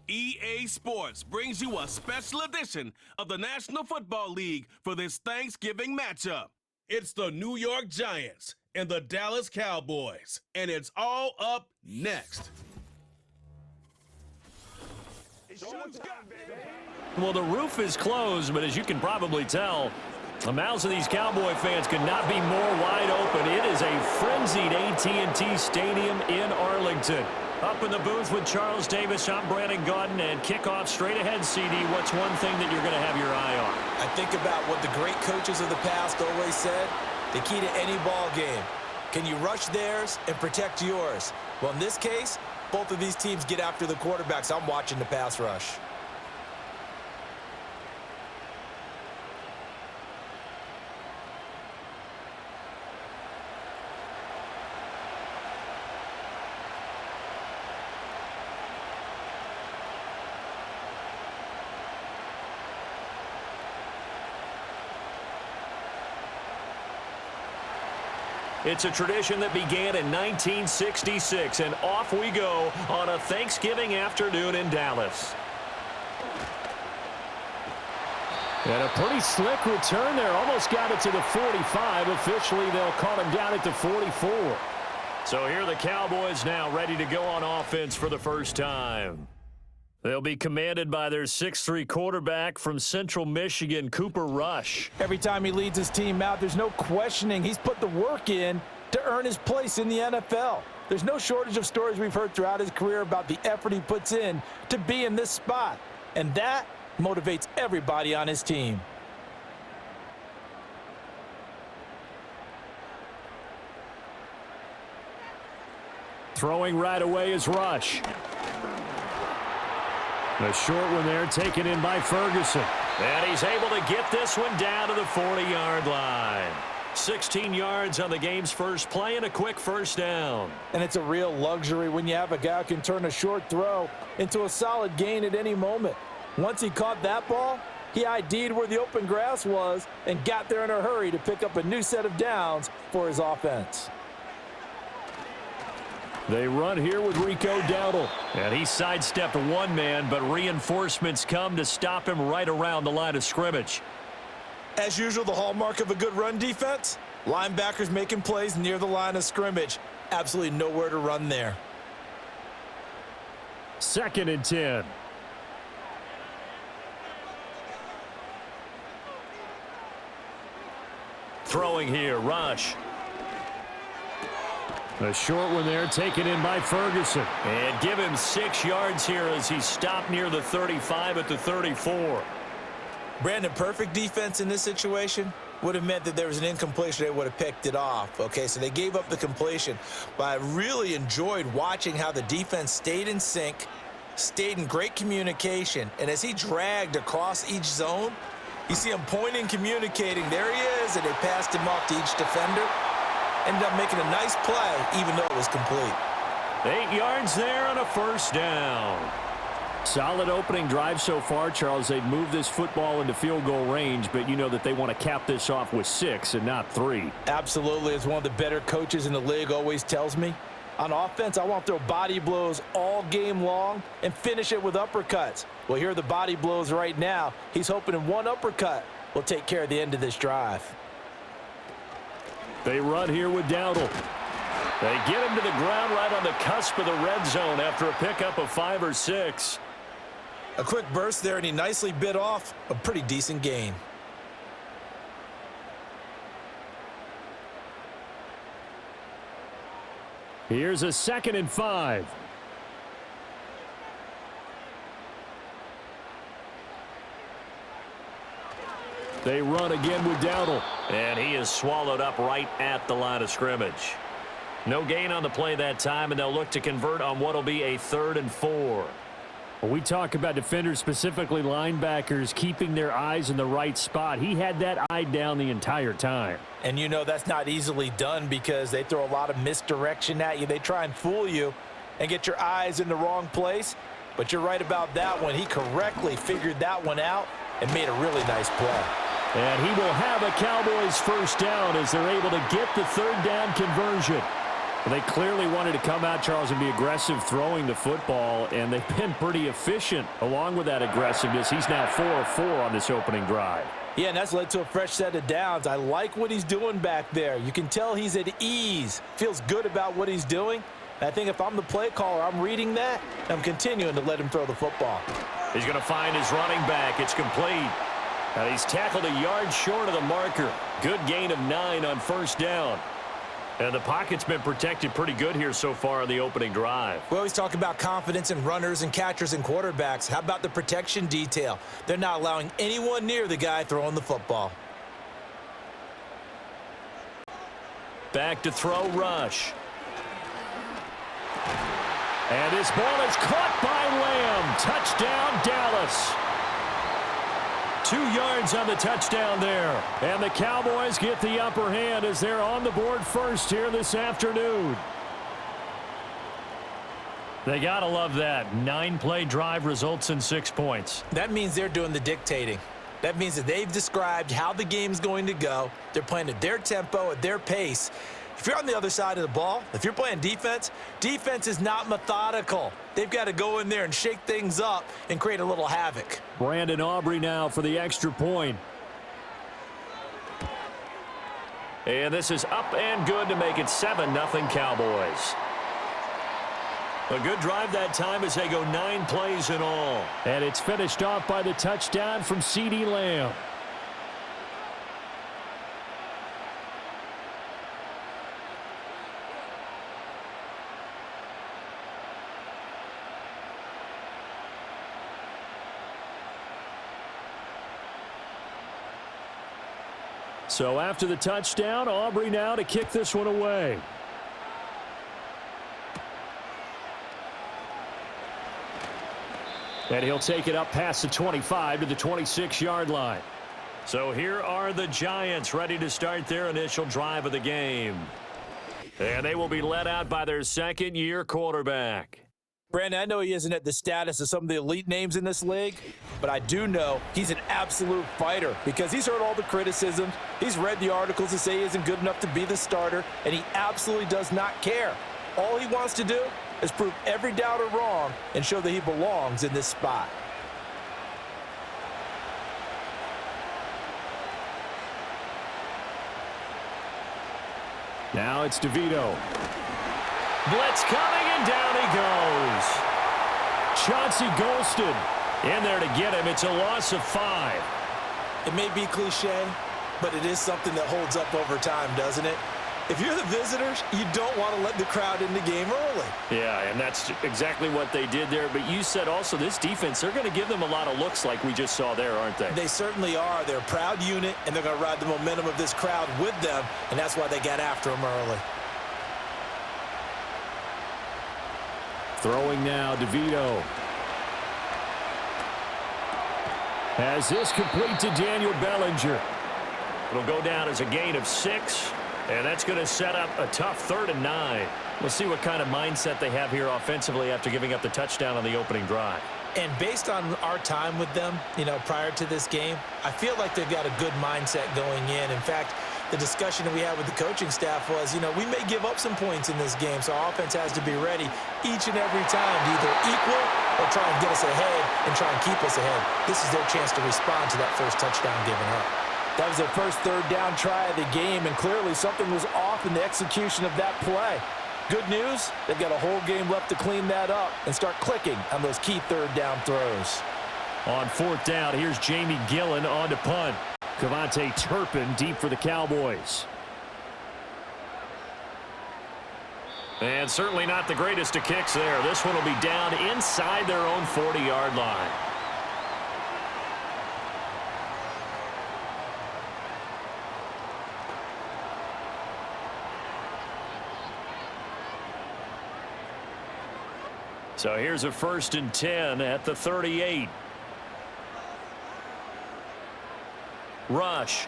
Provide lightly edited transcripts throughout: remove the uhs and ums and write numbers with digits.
EA Sports brings you a special edition of the National Football League for this Thanksgiving matchup. It's the New York Giants and the Dallas Cowboys, and it's all up next. Well, the roof is closed, but as you can probably tell, the mouths of these Cowboy fans could not be more wide open. It is a frenzied AT&T Stadium in Arlington. Up in the booth with Charles Davis, I'm Brandon Gaudin, and kickoff straight ahead, CD. What's one thing that you're going to have your eye on? I think about what the great coaches of the past always said. The key to any ball game. Can you rush theirs and protect yours? Well, in this case, both of these teams get after the quarterbacks. I'm watching the pass rush. It's a tradition that began in 1966, and off we go on a Thanksgiving afternoon in Dallas. And a pretty slick return there. Almost got it to the 45. Officially, they'll call him down at the 44. So here are the Cowboys now ready to go on offense for the first time. They'll be commanded by their 6'3" quarterback from Central Michigan, Cooper Rush. Every time he leads his team out, there's no questioning. He's put the work in to earn his place in the NFL. There's no shortage of stories we've heard throughout his career about the effort he puts in to be in this spot. And that motivates everybody on his team. Throwing right away is Rush. A short one there, taken in by Ferguson. And he's able to get this one down to the 40-yard line. 16 yards on the game's first play and a quick first down. And it's a real luxury when you have a guy who can turn a short throw into a solid gain at any moment. Once he caught that ball, he ID'd where the open grass was and got there in a hurry to pick up a new set of downs for his offense. They run here with Rico Dowdle. And he sidestepped one man, but reinforcements come to stop him right around the line of scrimmage. As usual, the hallmark of a good run defense, linebackers making plays near the line of scrimmage. Absolutely nowhere to run there. 2nd and 10. Throwing here, Rush. A short one there, taken in by Ferguson. And give him 6 yards here as he stopped near the 35 at the 34. Brandon, perfect defense in this situation would have meant that there was an incompletion. They would have picked it off. Okay, so they gave up the completion. But I really enjoyed watching how the defense stayed in sync, stayed in great communication. And as he dragged across each zone, you see him pointing, communicating. There he is, and they passed him off to each defender. Ended up making a nice play, even though it was complete. 8 yards there on a first down. Solid opening drive so far, Charles. They've moved this football into field goal range, but you know that they want to cap this off with 6 and not 3. Absolutely. As one of the better coaches in the league always tells me, on offense, I want to throw body blows all game long and finish it with uppercuts. Well, here are the body blows right now. He's hoping in one uppercut will take care of the end of this drive. They run here with Dowdle. They get him to the ground right on the cusp of the red zone after a pickup of 5 or 6. A quick burst there, and he nicely bit off a pretty decent gain. Here's a 2nd and 5. They run again with Dowdle. And he is swallowed up right at the line of scrimmage. No gain on the play that time, and they'll look to convert on what will be a 3rd and 4. When we talk about defenders, specifically linebackers, keeping their eyes in the right spot, he had that eye down the entire time. And you know that's not easily done because they throw a lot of misdirection at you. They try and fool you and get your eyes in the wrong place. But you're right about that one. He correctly figured that one out and made a really nice play. And he will have a Cowboys first down as they're able to get the 3rd down conversion. They clearly wanted to come out, Charles, and be aggressive throwing the football, and they've been pretty efficient along with that aggressiveness. He's now 4 of 4 on this opening drive. Yeah, and that's led to a fresh set of downs. I like what he's doing back there. You can tell he's at ease, feels good about what he's doing. I think if I'm the play caller, I'm reading that, I'm continuing to let him throw the football. He's going to find his running back. It's complete. And he's tackled a yard short of the marker. Good gain of 9 on first down. And the pocket's been protected pretty good here so far in the opening drive. We always talk about confidence in runners and catchers and quarterbacks. How about the protection detail? They're not allowing anyone near the guy throwing the football. Back to throw, Rush. And his ball is caught by Lamb. Touchdown, Dallas. 2 yards on the touchdown there. And the Cowboys get the upper hand as they're on the board first here this afternoon. They got to love that. 9-play drive results in 6 points. That means they're doing the dictating. That means that they've described how the game's going to go. They're playing at their tempo, at their pace. If you're on the other side of the ball, if you're playing defense, defense is not methodical. They've got to go in there and shake things up and create a little havoc. Brandon Aubrey now for the extra point. And this is up and good to make it 7-0 Cowboys. A good drive that time as they go 9 plays in all. And it's finished off by the touchdown from CeeDee Lamb. So after the touchdown, Aubrey now to kick this one away. And he'll take it up past the 25 to the 26-yard line. So here are the Giants ready to start their initial drive of the game. And they will be led out by their second-year quarterback. Brandon, I know he isn't at the status of some of the elite names in this league, but I do know he's an absolute fighter because he's heard all the criticisms. He's read the articles that say he isn't good enough to be the starter, and he absolutely does not care. All he wants to do is prove every doubter wrong and show that he belongs in this spot. Now it's DeVito. Blitz coming, and down he goes. Chauncey Golston in there to get him. It's a loss of 5. It may be cliche, but it is something that holds up over time, doesn't it? If you're the visitors, you don't want to let the crowd in the game early. Yeah, and that's exactly what they did there. But you said also this defense, they're going to give them a lot of looks like we just saw there, aren't they? They certainly are. They're a proud unit, and they're going to ride the momentum of this crowd with them, and that's why they got after them early. Throwing now, DeVito. Has this complete to Daniel Bellinger. It'll go down as a gain of 6, and that's going to set up a tough 3rd and 9. We'll see what kind of mindset they have here offensively after giving up the touchdown on the opening drive. And based on our time with them, prior to this game, I feel like they've got a good mindset going in. In fact, the discussion that we had with the coaching staff was, we may give up some points in this game, so our offense has to be ready each and every time to either equal or try and get us ahead and try and keep us ahead. This is their chance to respond to that first touchdown given up. That was their first 3rd down try of the game, and clearly something was off in the execution of that play. Good news, they've got a whole game left to clean that up and start clicking on those key 3rd down throws. On 4th down, here's Jamie Gillen on to punt. Cavante Turpin deep for the Cowboys. And certainly not the greatest of kicks there. This one will be down inside their own 40-yard line. So here's a 1st and 10 at the 38. Rush.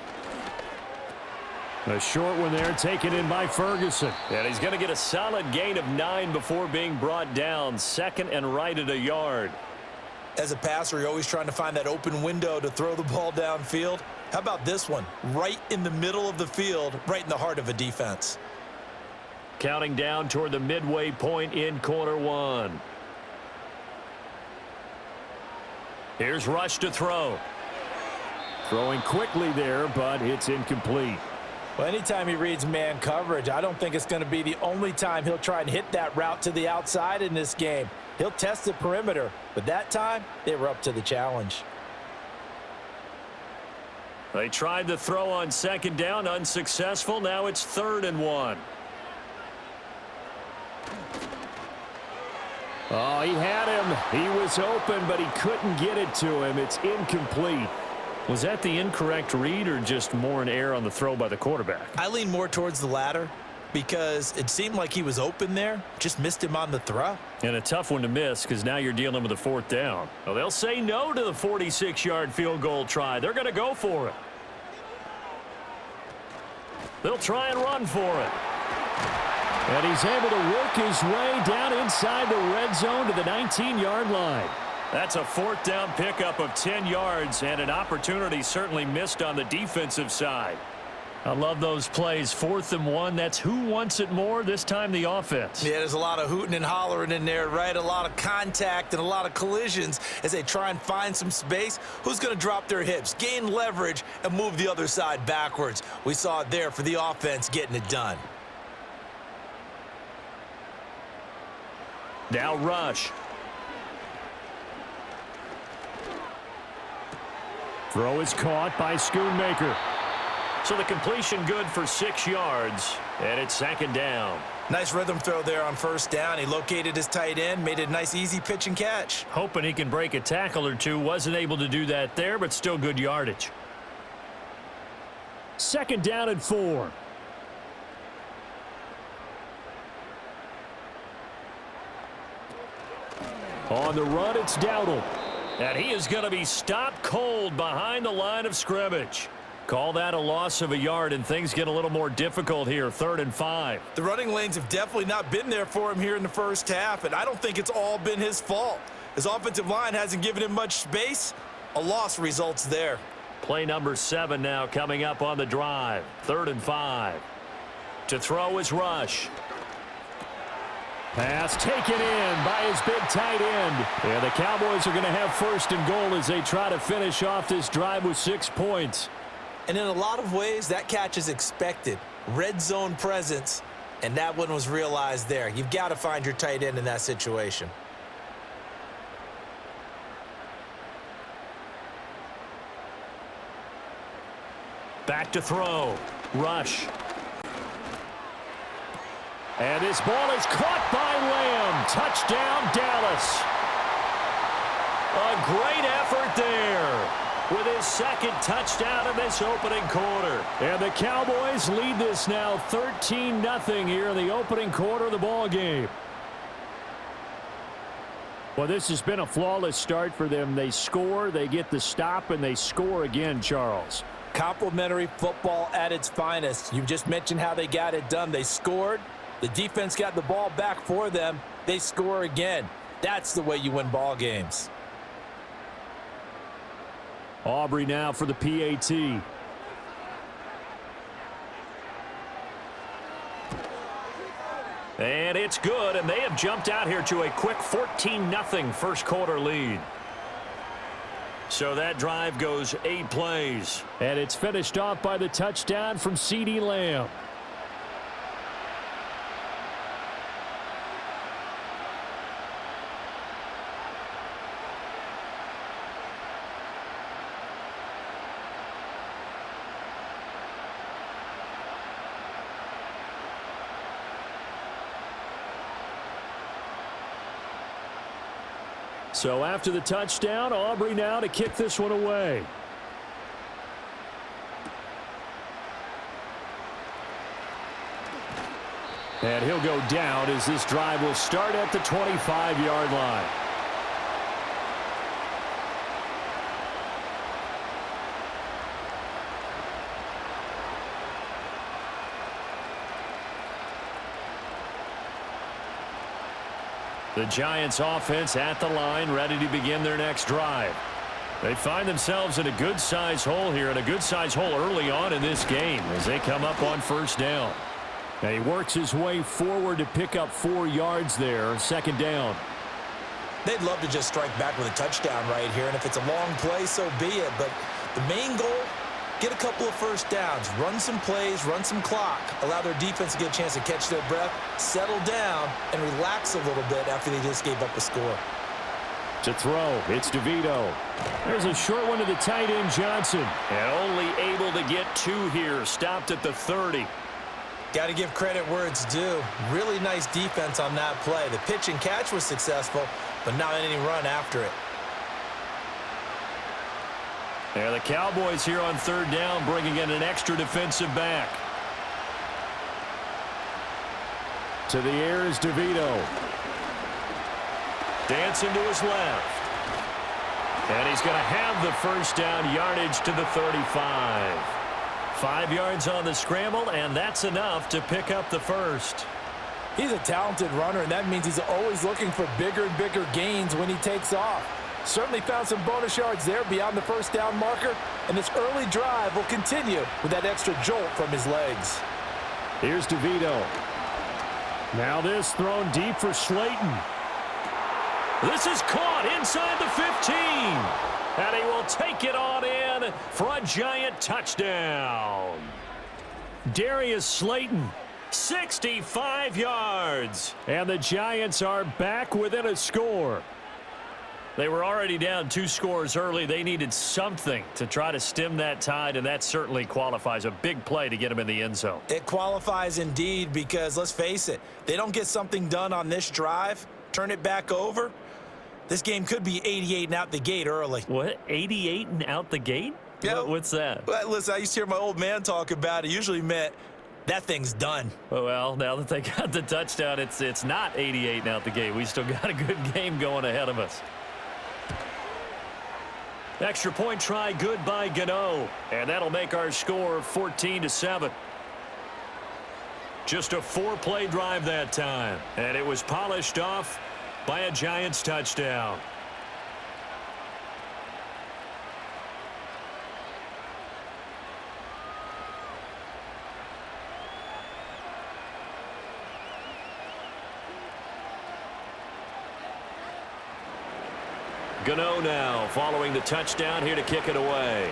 A short one there taken in by Ferguson. And he's going to get a solid gain of 9 before being brought down. 2nd and right at a yard. As a passer, you're always trying to find that open window to throw the ball downfield. How about this one? Right in the middle of the field, right in the heart of a defense. Counting down toward the midway point in quarter one. Here's Rush to throw. Throwing quickly there, but it's incomplete. Well, anytime he reads man coverage, I don't think it's going to be the only time he'll try and hit that route to the outside in this game. He'll test the perimeter, but that time, they were up to the challenge. They tried the throw on second down, unsuccessful. Now it's 3rd and 1. Oh, he had him. He was open, but he couldn't get it to him. It's incomplete. Was that the incorrect read or just more an error on the throw by the quarterback? I lean more towards the latter because it seemed like he was open there, just missed him on the throw. And a tough one to miss because now you're dealing with a 4th down. Well, they'll say no to the 46-yard field goal try. They're going to go for it. They'll try and run for it. And he's able to work his way down inside the red zone to the 19-yard line. That's a 4th down pickup of 10 yards and an opportunity certainly missed on the defensive side. I love those plays. 4th and 1. That's who wants it more, this time the offense. Yeah, there's a lot of hooting and hollering in there, right? A lot of contact and a lot of collisions as they try and find some space. Who's going to drop their hips, gain leverage, and move the other side backwards? We saw it there for the offense getting it done. Now Rush. Throw is caught by Schoonmaker. So the completion good for 6 yards, and it's 2nd down. Nice rhythm throw there on 1st down. He located his tight end, made it a nice easy pitch and catch. Hoping he can break a tackle or two. Wasn't able to do that there, but still good yardage. 2nd down and 4. On the run, it's Dowdle. And he is going to be stopped cold behind the line of scrimmage. Call that a loss of a yard, and things get a little more difficult here. 3rd and 5. The running lanes have definitely not been there for him here in the first half, and I don't think it's all been his fault. His offensive line hasn't given him much space. A loss results there. Play number 7 now coming up on the drive. 3rd and 5. To throw is Rush. Pass taken in by his big tight end. And the Cowboys are going to have 1st and goal as they try to finish off this drive with 6 points. And in a lot of ways, that catch is expected. Red zone presence, and that one was realized there. You've got to find your tight end in that situation. Back to throw. Rush. And this ball is caught by Lamb. Touchdown, Dallas. A great effort there with his 2nd touchdown in this opening quarter. And the Cowboys lead this now 13-0 here in the opening quarter of the ball game. Well, this has been a flawless start for them. They score, they get the stop, and they score again, Charles. Complimentary football at its finest. You've just mentioned how they got it done. They scored. The defense got the ball back for them. They score again. That's the way you win ball games. Aubrey now for the PAT. And it's good, and they have jumped out here to a quick 14-0 first quarter lead. So that drive goes 8 plays. And it's finished off by the touchdown from CeeDee Lamb. So after the touchdown, Aubrey now to kick this one away. And he'll go down as this drive will start at the 25-yard line. The Giants offense at the line, ready to begin their next drive. They find themselves in a good-sized hole here, and a good-sized hole early on in this game as they come up on 1st down. And he works his way forward to pick up 4 yards there. Second down. They'd love to just strike back with a touchdown right here, and if it's a long play, so be it. But the main goal, get a couple of first downs, run some plays, run some clock, allow their defense to get a chance to catch their breath, settle down, and relax a little bit after they just gave up a score. To throw, it's DeVito. There's a short one to the tight end, Johnson. And only able to get 2 here, stopped at the 30. Got to give credit where it's due. Really nice defense on that play. The pitch and catch was successful, but not any run after it. And the Cowboys here on 3rd down, bringing in an extra defensive back. To the air is DeVito. Dancing to his left. And he's going to have the first down, yardage to the 35. 5 yards on the scramble, and that's enough to pick up the first. He's a talented runner, and that means he's always looking for bigger and bigger gains when he takes off. Certainly found some bonus yards there beyond the first down marker, and this early drive will continue with that extra jolt from his legs. Here's DeVito. Now this thrown deep for Slayton. This is caught inside the 15. And he will take it on in for a Giant touchdown. Darius Slayton. 65 yards. And the Giants are back within a score. They were already down 2 scores early. They needed something to try to stem that tide, and that certainly qualifies. A big play to get them in the end zone. It qualifies indeed because, let's face it, they don't get something done on this drive, turn it back over, this game could be 88 and out the gate early. What? 88 and out the gate? Yeah. What's that? Well, listen, I used to hear my old man talk about it. Usually meant that thing's done. Well, now that they got the touchdown, it's not 88 and out the gate. We still got a good game going ahead of us. Extra point try good by Gano. And that'll make our score 14-7. Just a 4-play drive that time. And it was polished off by a Giants touchdown. Gano now following the touchdown here to kick it away.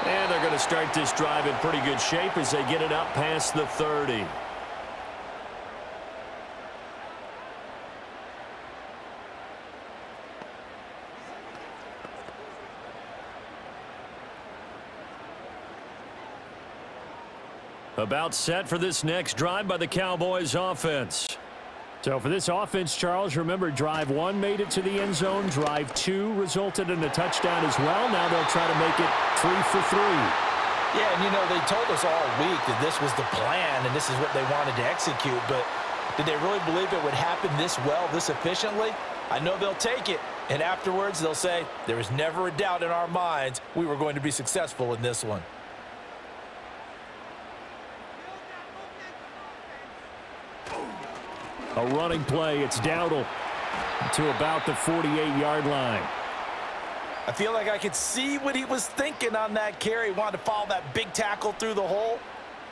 And they're going to start this drive in pretty good shape as they get it up past the 30. About set for this next drive by the Cowboys offense. So for this offense, Charles, remember drive 1 made it to the end zone. Drive 2 resulted in a touchdown as well. Now they'll try to make it 3 for 3. Yeah, and you know, they told us all week that this was the plan and this is what they wanted to execute, but did they really believe it would happen this well, this efficiently? I know they'll take it, and afterwards they'll say, there was never a doubt in our minds we were going to be successful in this one. A running play. It's Dowdle to about the 48-yard line. I feel like I could see what he was thinking on that carry. He wanted to follow that big tackle through the hole.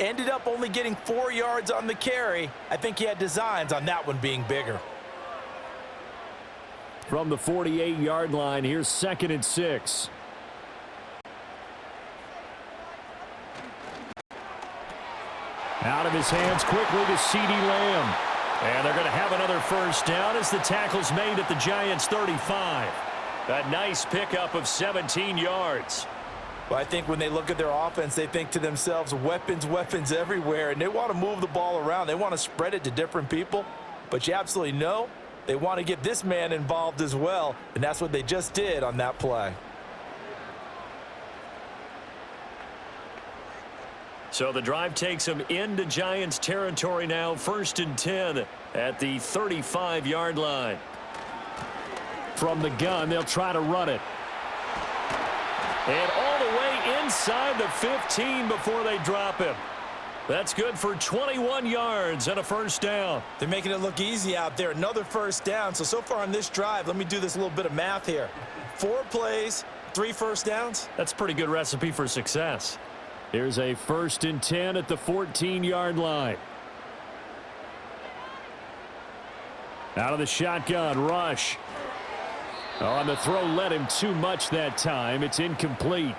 Ended up only getting 4 yards on the carry. I think he had designs on that one being bigger. From the 48-yard line, here's 2nd and 6. Out of his hands quickly to CeeDee Lamb. And they're going to have another first down as the tackle's made at the Giants' 35. A nice pickup of 17 yards. Well, I think when they look at their offense, they think to themselves, weapons, weapons everywhere, and they want to move the ball around. They want to spread it to different people, but you absolutely know they want to get this man involved as well, and that's what they just did on that play. So the drive takes them into Giants territory now, 1st and 10 at the 35-yard line. From the gun, they'll try to run it. And all the way inside the 15 before they drop him. That's good for 21 yards and a first down. They're making it look easy out there. Another first down. So far on this drive, let me do this little bit of math here. 4 plays, 3 first downs? That's a pretty good recipe for success. Here's a 1st and 10 at the 14-yard line. Out of the shotgun, Rush. On the throw, led him too much that time. It's incomplete.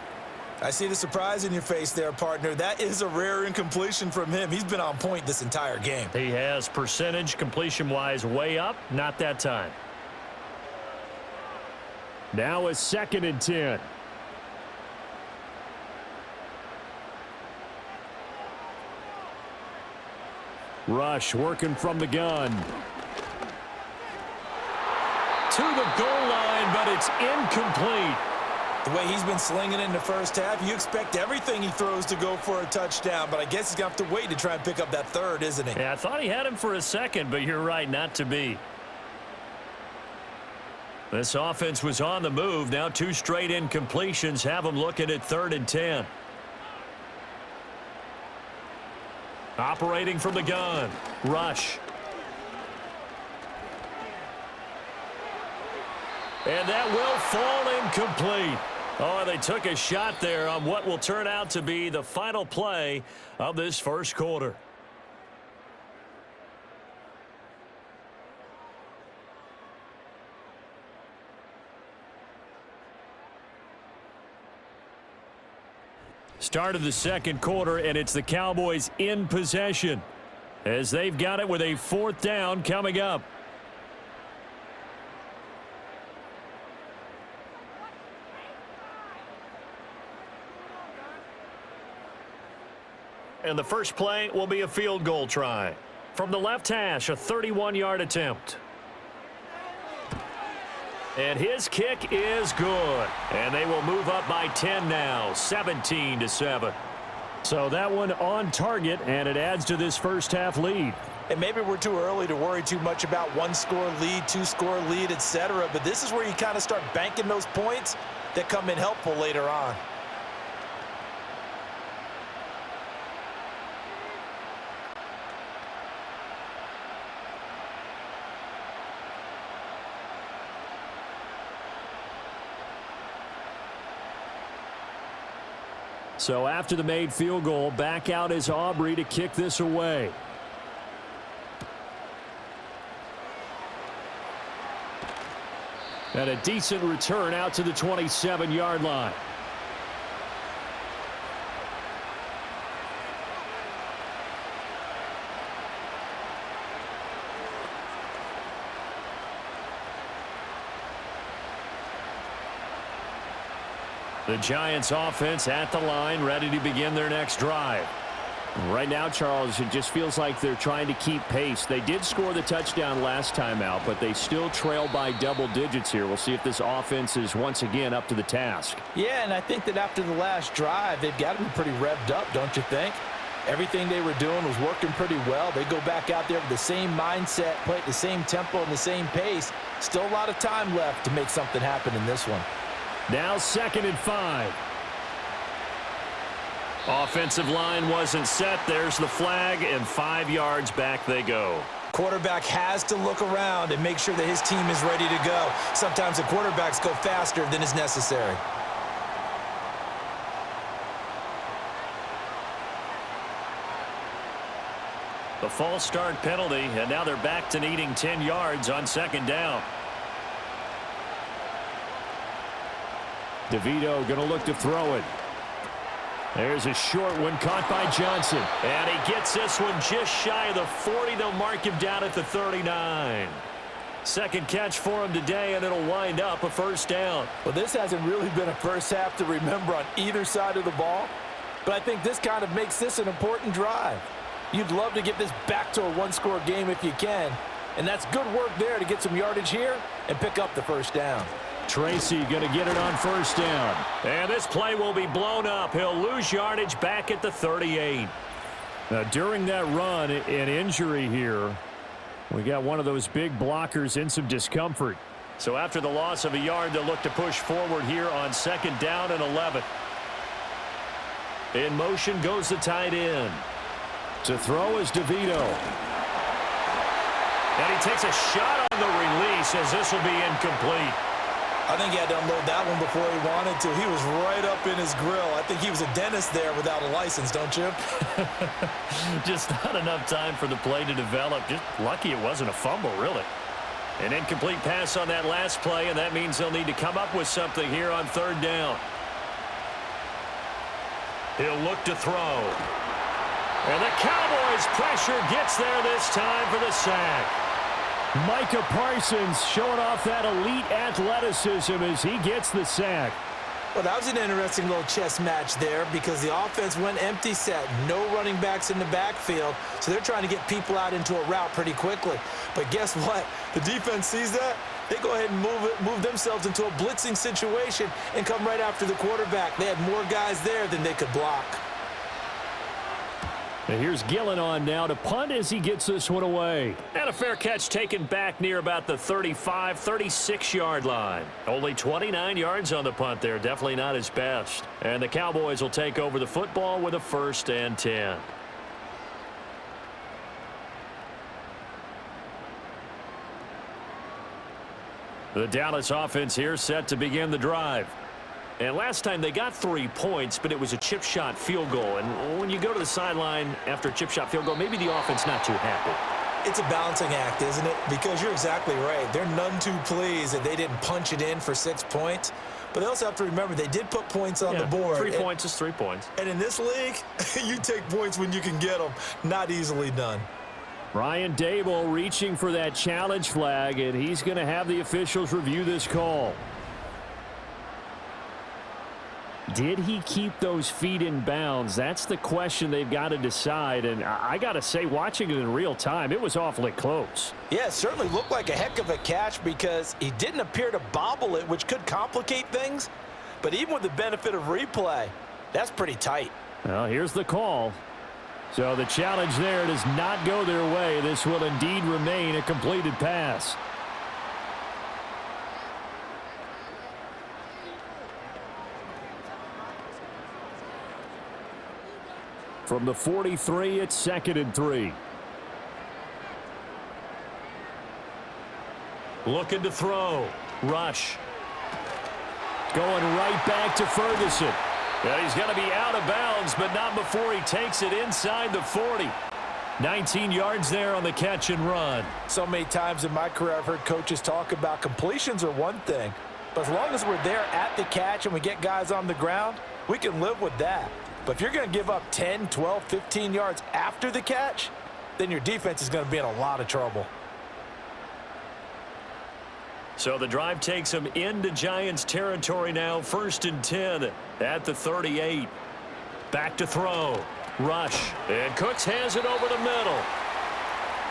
I see the surprise in your face there, partner. That is a rare incompletion from him. He's been on point this entire game. He has percentage completion-wise way up. Not that time. Now a 2nd and 10. Rush working from the gun. To the goal line, but it's incomplete. The way he's been slinging it in the first half, you expect everything he throws to go for a touchdown, but I guess he's going to have to wait to try and pick up that 3rd, isn't he? Yeah, I thought he had him for a second, but you're right, not to be. This offense was on the move. Now 2 straight incompletions have them looking at 3rd and 10. Operating from the gun. Rush. And that will fall incomplete. Oh, they took a shot there on what will turn out to be the final play of this first quarter. Start of the second quarter, and it's the Cowboys in possession as they've got it with a 4th down coming up. And the first play will be a field goal try. From the left hash, a 31-yard attempt. And his kick is good. And they will move up by 10 now, 17-7. So that one on target, and it adds to this first half lead. And maybe we're too early to worry too much about 1-score lead, 2-score lead, etc. But this is where you kind of start banking those points that come in helpful later on. So after the made field goal, back out is Aubrey to kick this away. And a decent return out to the 27-yard line. The Giants offense at the line, ready to begin their next drive. Right now, Charles, it just feels like they're trying to keep pace. They did score the touchdown last time out, but they still trail by double digits here. We'll see if this offense is once again up to the task. Yeah, and I think that after the last drive, they've got to be pretty revved up, don't you think? Everything they were doing was working pretty well. They go back out there with the same mindset, play at the same tempo and the same pace. Still a lot of time left to make something happen in this one. Now 2nd and 5. Offensive line wasn't set. There's the flag, and 5 yards back they go. Quarterback has to look around and make sure that his team is ready to go. Sometimes the quarterbacks go faster than is necessary. The false start penalty, and now they're back to needing 10 yards on 2nd down. DeVito going to look to throw it. There's a short one caught by Johnson. And he gets this one just shy of the 40. They'll mark him down at the 39. Second catch for him today, and it'll wind up a 1st down. Well, this hasn't really been a first half to remember on either side of the ball, but I think this kind of makes this an important drive. You'd love to get this back to a 1-score game if you can, and that's good work there to get some yardage here and pick up the 1st down. Tracy going to get it on 1st down. And this play will be blown up. He'll lose yardage back at the 38. Now, during that run, an injury here. We got one of those big blockers in some discomfort. So after the loss of a yard, they'll look to push forward here on 2nd down and 11. In motion goes the tight end. To throw is DeVito. And he takes a shot on the release as this will be incomplete. I think he had to unload that one before he wanted to. He was right up in his grill. I think he was a dentist there without a license, don't you? Just not enough time for the play to develop. Just lucky it wasn't a fumble, really. An incomplete pass on that last play, and that means they'll need to come up with something here on third down. He'll look to throw. And the Cowboys' pressure gets there this time for the sack. Micah Parsons showing off that elite athleticism as he gets the sack. Well, that was an interesting little chess match there because the offense went empty set. No running backs in the backfield, so they're trying to get people out into a route pretty quickly. But guess what? The defense sees that. They go ahead and move themselves into a blitzing situation and come right after the quarterback. They had more guys there than they could block. And here's Gillen on now to punt as he gets this one away. And a fair catch taken back near about the 35, 36-yard line. Only 29 yards on the punt there. Definitely not his best. And the Cowboys will take over the football with a 1st and 10. The Dallas offense here set to begin the drive. And last time they got 3 points, but it was a chip shot field goal. And when you go to the sideline after a chip shot field goal, maybe the offense not too happy. It's a balancing act, isn't it? Because you're exactly right. They're none too pleased that they didn't punch it in for 6 points. But they also have to remember they did put points on the board. 3 points is 3 points. And in this league, you take points when you can get them. Not easily done. Brian Dable reaching for that challenge flag, and he's going to have the officials review this call. Did he keep those feet in bounds? That's the question they've got to decide. And I got to say, watching it in real time, it was awfully close. Yeah, it certainly looked like a heck of a catch because he didn't appear to bobble it, which could complicate things. But even with the benefit of replay, that's pretty tight. Well, here's the call. So the challenge there does not go their way. This will indeed remain a completed pass. From the 43, it's 2nd and 3. Looking to throw. Rush. Going right back to Ferguson. Yeah, he's going to be out of bounds, but not before he takes it inside the 40. 19 yards there on the catch and run. So many times in my career I've heard coaches talk about completions are one thing, but as long as we're there at the catch and we get guys on the ground, we can live with that. But if you're going to give up 10, 12, 15 yards after the catch, then your defense is going to be in a lot of trouble. So the drive takes them into Giants territory now. 1st and 10 at the 38. Back to throw. Rush. And Cooks has it over the middle.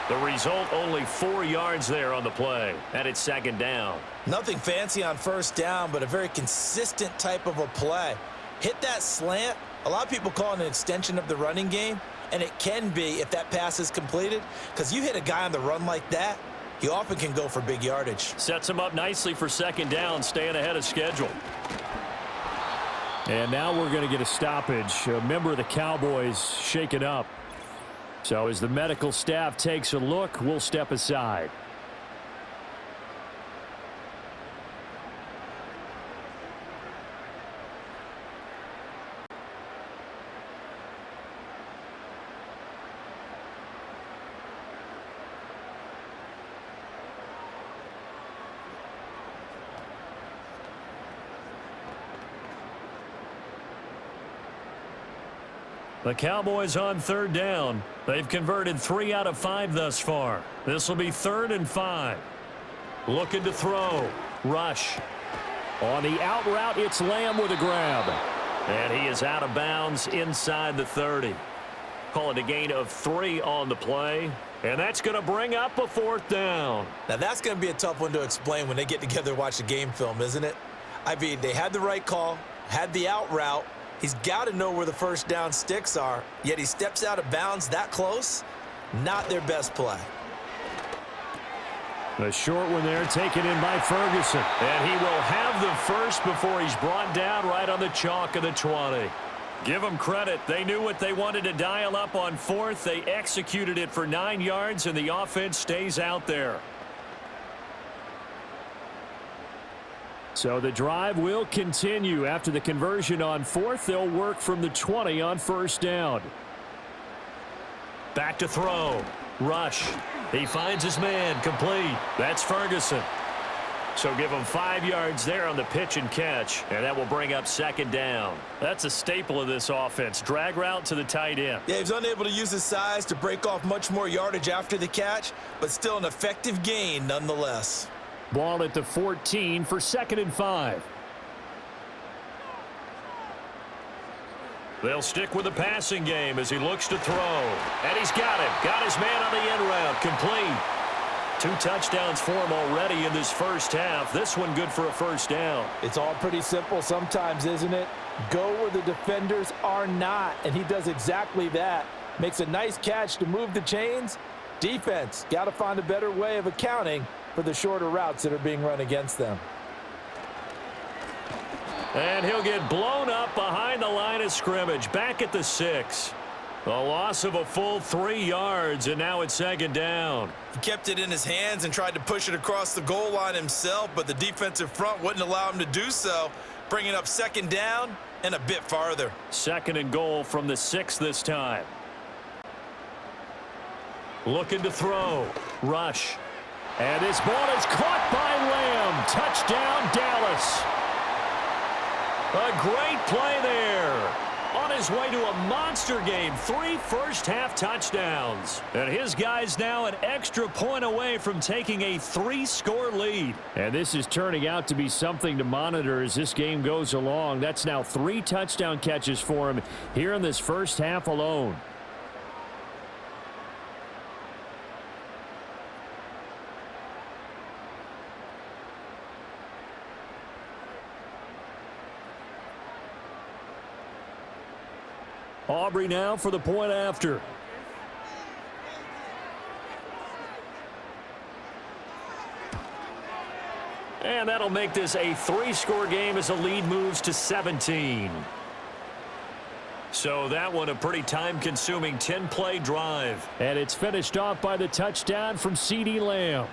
The result, only 4 yards there on the play. And it's 2nd down. Nothing fancy on 1st down, but a very consistent type of a play. Hit that slant. A lot of people call it an extension of the running game, and it can be if that pass is completed, because you hit a guy on the run like that, he often can go for big yardage. Sets him up nicely for 2nd down, staying ahead of schedule. And now we're going to get a stoppage. A member of the Cowboys shaken up. So as the medical staff takes a look, we'll step aside. The Cowboys on 3rd down. They've converted 3 out of 5 thus far. This will be 3rd and 5. Looking to throw. Rush. On the out route, it's Lamb with a grab. And he is out of bounds inside the 30. Call it a gain of 3 on the play. And that's going to bring up a 4th down. Now, that's going to be a tough one to explain when they get together and watch the game film, isn't it? I mean, they had the right call, had the out route. He's got to know where the 1st down sticks are, yet he steps out of bounds that close. Not their best play. The short one there taken in by Ferguson. And he will have the first before he's brought down right on the chalk of the 20. Give them credit. They knew what they wanted to dial up on 4th. They executed it for 9 yards, and the offense stays out there. So the drive will continue. After the conversion on fourth, they'll work from the 20 on first down. Back to throw. Rush. He finds his man. Complete. That's Ferguson. So give him 5 yards there on the pitch and catch, and that will bring up second down. That's a staple of this offense. Drag route to the tight end. Yeah, he's unable to use his size to break off much more yardage after the catch, but still an effective gain nonetheless. Ball at the 14 for 2nd and 5. They'll stick with the passing game as he looks to throw. And he's got him. Got his man on the end route. Complete. 2 touchdowns for him already in this first half. This one good for a first down. It's all pretty simple sometimes, isn't it? Go where the defenders are not, and he does exactly that. Makes a nice catch to move the chains. Defense, got to find a better way of accounting for the shorter routes that are being run against them. And he'll get blown up behind the line of scrimmage. Back at the 6. A loss of a full 3 yards, and now it's second down. He kept it in his hands and tried to push it across the goal line himself, but the defensive front wouldn't allow him to do so, bringing up second down and a bit farther. 2nd and goal from the 6 this time. Looking to throw. Rush. And this ball is caught by Lamb. Touchdown, Dallas. A great play there. On his way to a monster game. 3 first-half touchdowns. And his guy's now an extra point away from taking a 3-score lead. And this is turning out to be something to monitor as this game goes along. That's now 3 touchdown catches for him here in this first half alone. Aubrey now for the point after. And that'll make this a 3-score game as the lead moves to 17. So that one a pretty time-consuming 10-play drive. And it's finished off by the touchdown from CeeDee Lamb.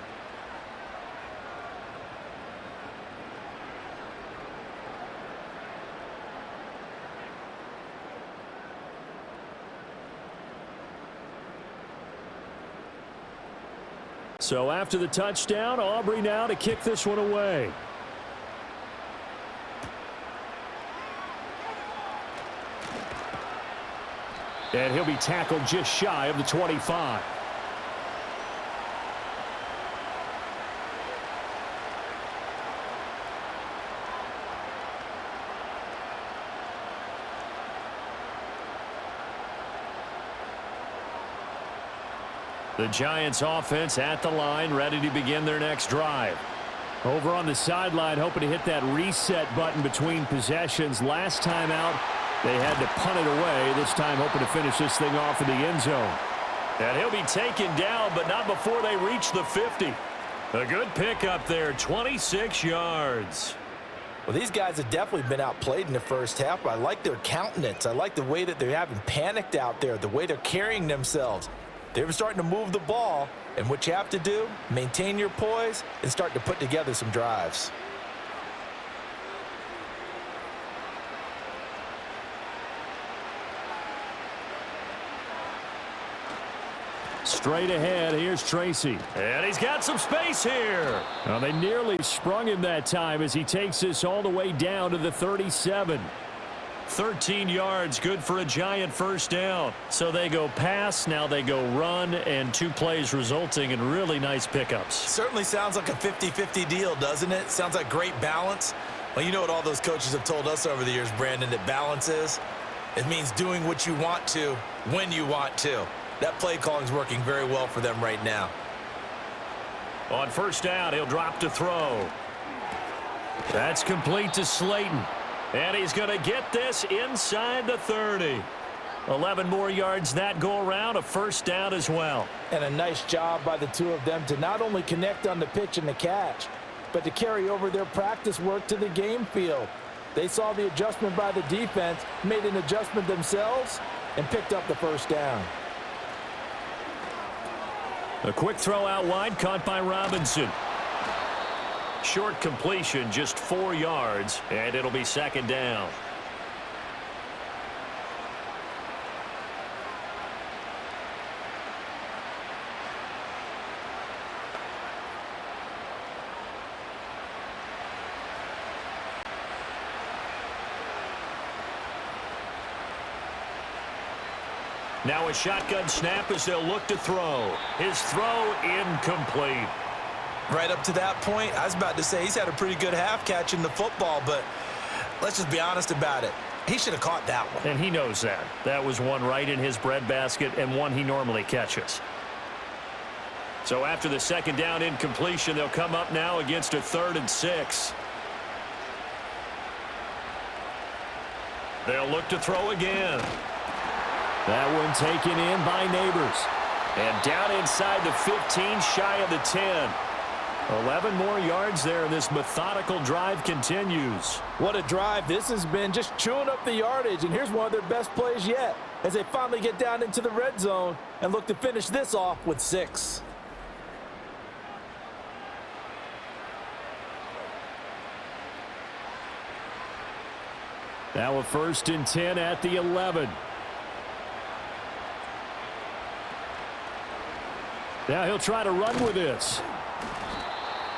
So after the touchdown, Aubrey now to kick this one away. And he'll be tackled just shy of the 25. The Giants offense at the line, ready to begin their next drive. Over on the sideline, hoping to hit that reset button between possessions. Last time out, they had to punt it away. This time hoping to finish this thing off in the end zone. And he'll be taken down, but not before they reach the 50. A good pickup there, 26 yards. Well, these guys have definitely been outplayed in the first half. I like their countenance. I like the way that they haven't panicked out there, the way they're carrying themselves. They're starting to move the ball, and what you have to do, maintain your poise and start to put together some drives. Straight ahead, here's Tracy. And he's got some space here. Well, they nearly sprung him that time as he takes this all the way down to the 37. 13 yards, good for a Giant first down. So they go pass, now they go run, and 2 plays resulting in really nice pickups. Certainly sounds like a 50-50 deal, doesn't it? Sounds like great balance. Well, you know what all those coaches have told us over the years, Brandon, that balance is? It means doing what you want to when you want to. That play calling is working very well for them right now. On first down, he'll drop to throw. That's complete to Slayton. And he's going to get this inside the 30. 11 more yards that go around, a first down as well. And a nice job by the two of them to not only connect on the pitch and the catch, but to carry over their practice work to the game field. They saw the adjustment by the defense, made an adjustment themselves, and picked up the first down. A quick throw out wide, caught by Robinson. Short completion, just 4 yards, and it'll be second down. Now a shotgun snap as they'll look to throw. His throw incomplete. Right up to that point, I was about to say he's had a pretty good half catching the football, but let's just be honest about it. He should have caught that one. And he knows that. That was one right in his breadbasket and one he normally catches. So after the second down incompletion, they'll come up now against a 3rd and 6. They'll look to throw again. That one taken in by Neighbors. And down inside the 15, shy of the 10. 11 more yards there, and this methodical drive continues. What a drive this has been, just chewing up the yardage, and here's one of their best plays yet as they finally get down into the red zone and look to finish this off with 6. Now a 1st and 10 at the 11. Now he'll try to run with this.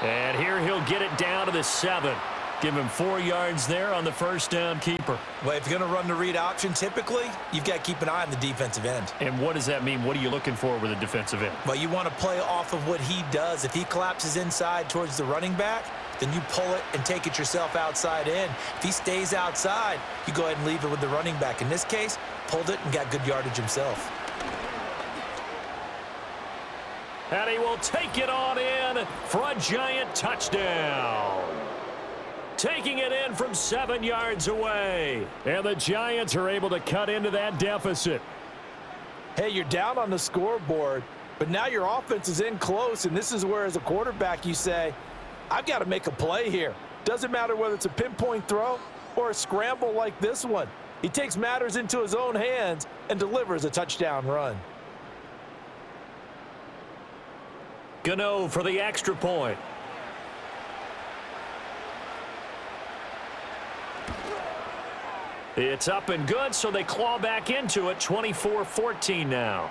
And here he'll get it down to the 7. Give him 4 yards there on the first down keeper. Well, if you're going to run the read option, typically, you've got to keep an eye on the defensive end. And what does that mean? What are you looking for with a defensive end? Well, you want to play off of what he does. If he collapses inside towards the running back, then you pull it and take it yourself outside in. If he stays outside, you go ahead and leave it with the running back. In this case, pulled it and got good yardage himself. And he will take it on in for a Giant touchdown. Taking it in from 7 yards away. And the Giants are able to cut into that deficit. Hey, you're down on the scoreboard, but now your offense is in close, and this is where, as a quarterback, you say, I've got to make a play here. Doesn't matter whether it's a pinpoint throw or a scramble like this one. He takes matters into his own hands and delivers a touchdown run. Gano for the extra point. It's up and good, so they claw back into it. 24-14 now.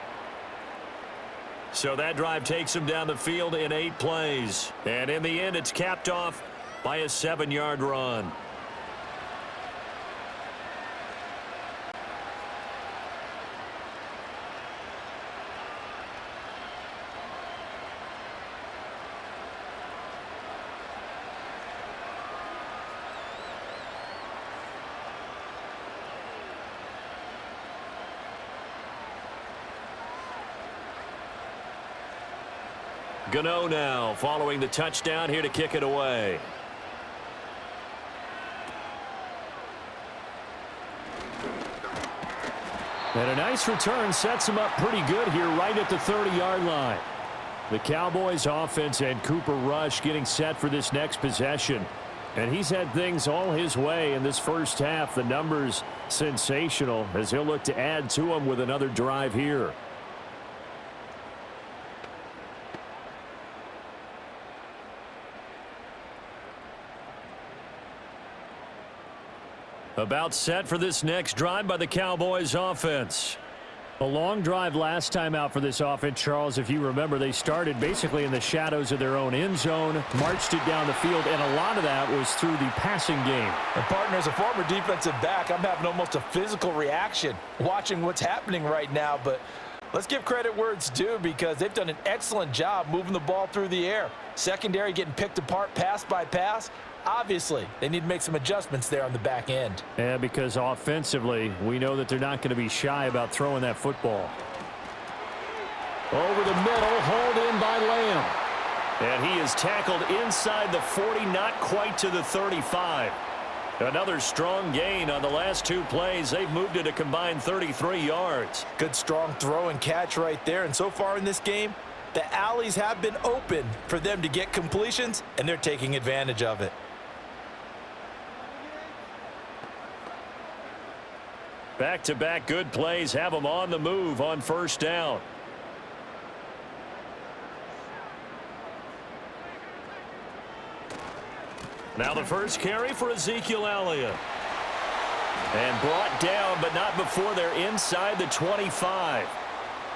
So that drive takes them down the field in 8 plays. And in the end, it's capped off by a 7-yard run. Gano now following the touchdown here to kick it away. And a nice return sets him up pretty good here right at the 30-yard line. The Cowboys offense and Cooper Rush getting set for this next possession. And he's had things all his way in this first half. The numbers sensational as he'll look to add to them with another drive here. About set for this next drive by the Cowboys offense. A long drive last time out for this offense, Charles. If you remember, they started basically in the shadows of their own end zone, marched it down the field, and a lot of that was through the passing game. And partner, as a former defensive back, I'm having almost a physical reaction watching what's happening right now. But let's give credit where it's due because they've done an excellent job moving the ball through the air. Secondary getting picked apart pass by pass. Obviously, they need to make some adjustments there on the back end. Yeah, because offensively, we know that they're not going to be shy about throwing that football. Over the middle, hauled in by Lamb. And he is tackled inside the 40, not quite to the 35. Another strong gain on the last 2 plays. They've moved it a combined 33 yards. Good strong throw and catch right there. And so far in this game, the alleys have been open for them to get completions, and they're taking advantage of it. Back-to-back good plays have them on the move on first down. Now the first carry for Ezekiel Elliott. And brought down, but not before they're inside the 25.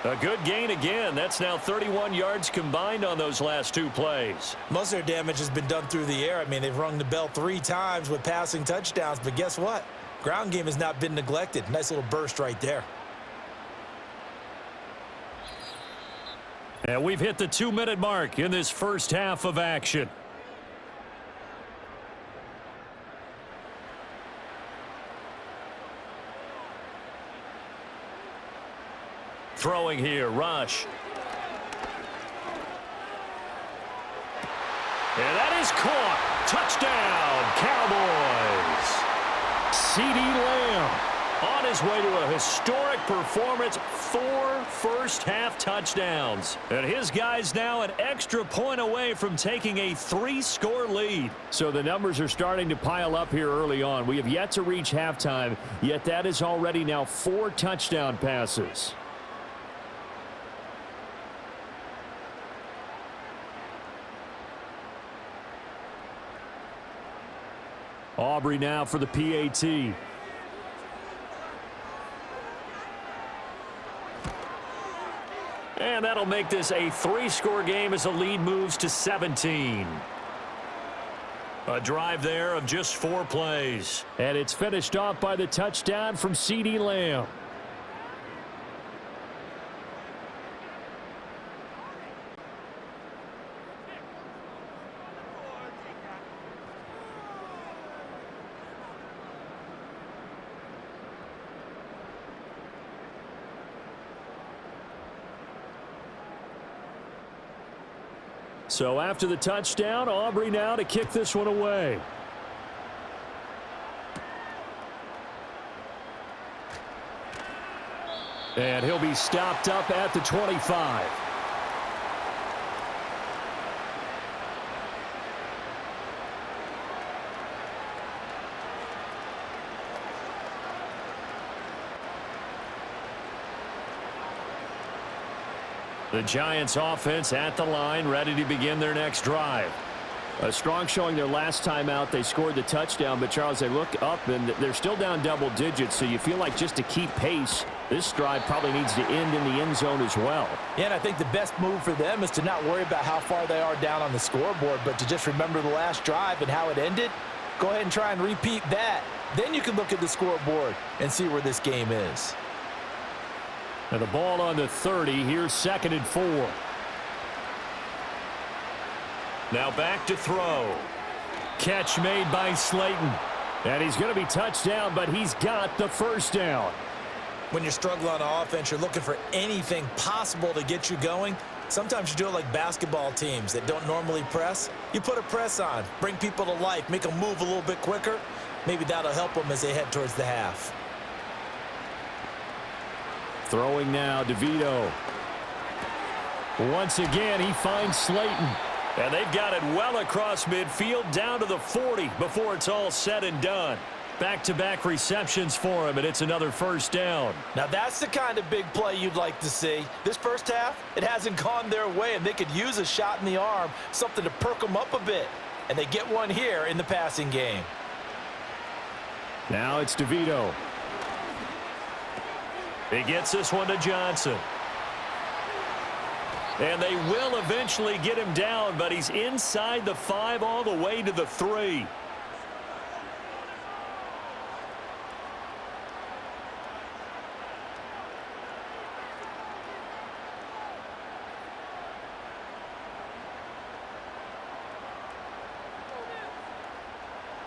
A good gain again. That's now 31 yards combined on those last two plays. Most of their damage has been done through the air. I mean, they've rung the bell 3 times with passing touchdowns, but guess what? Ground game has not been neglected. Nice little burst right there. And we've hit the 2-minute mark in this first half of action. Throwing here, Rush. And that is caught. Touchdown, Cowboys. CeeDee Lamb on his way to a historic performance, 4 first-half touchdowns. And his guys now an extra point away from taking a 3-score lead. So the numbers are starting to pile up here early on. We have yet to reach halftime, yet that is already now 4 touchdown passes. Aubrey now for the PAT. And that'll make this a 3-score game as the lead moves to 17. A drive there of just 4 plays. And it's finished off by the touchdown from CeeDee Lamb. So after the touchdown, Aubrey now to kick this one away. And he'll be stopped up at the 25. The Giants offense at the line, ready to begin their next drive. A strong showing their last time out. They scored the touchdown, but Charles, they look up and they're still down double digits, so you feel like just to keep pace, this drive probably needs to end in the end zone as well. Yeah, and I think the best move for them is to not worry about how far they are down on the scoreboard, but to just remember the last drive and how it ended. Go ahead and try and repeat that. Then you can look at the scoreboard and see where this game is. And the ball on the 30. Here's 2nd and 4. Now back to throw. Catch made by Slayton. And he's going to be touched down, but he's got the first down. When you're struggling on offense, you're looking for anything possible to get you going. Sometimes you do it like basketball teams that don't normally press. You put a press on, bring people to life, make them move a little bit quicker. Maybe that'll help them as they head towards the half. Throwing now, DeVito. Once again, he finds Slayton. And they've got it well across midfield, down to the 40 before it's all said and done. Back-to-back receptions for him, and it's another first down. Now that's the kind of big play you'd like to see. This first half, it hasn't gone their way, and they could use a shot in the arm, something to perk them up a bit. And they get one here in the passing game. Now it's DeVito. He gets this one to Johnson. And they will eventually get him down, but he's inside the 5 all the way to the 3.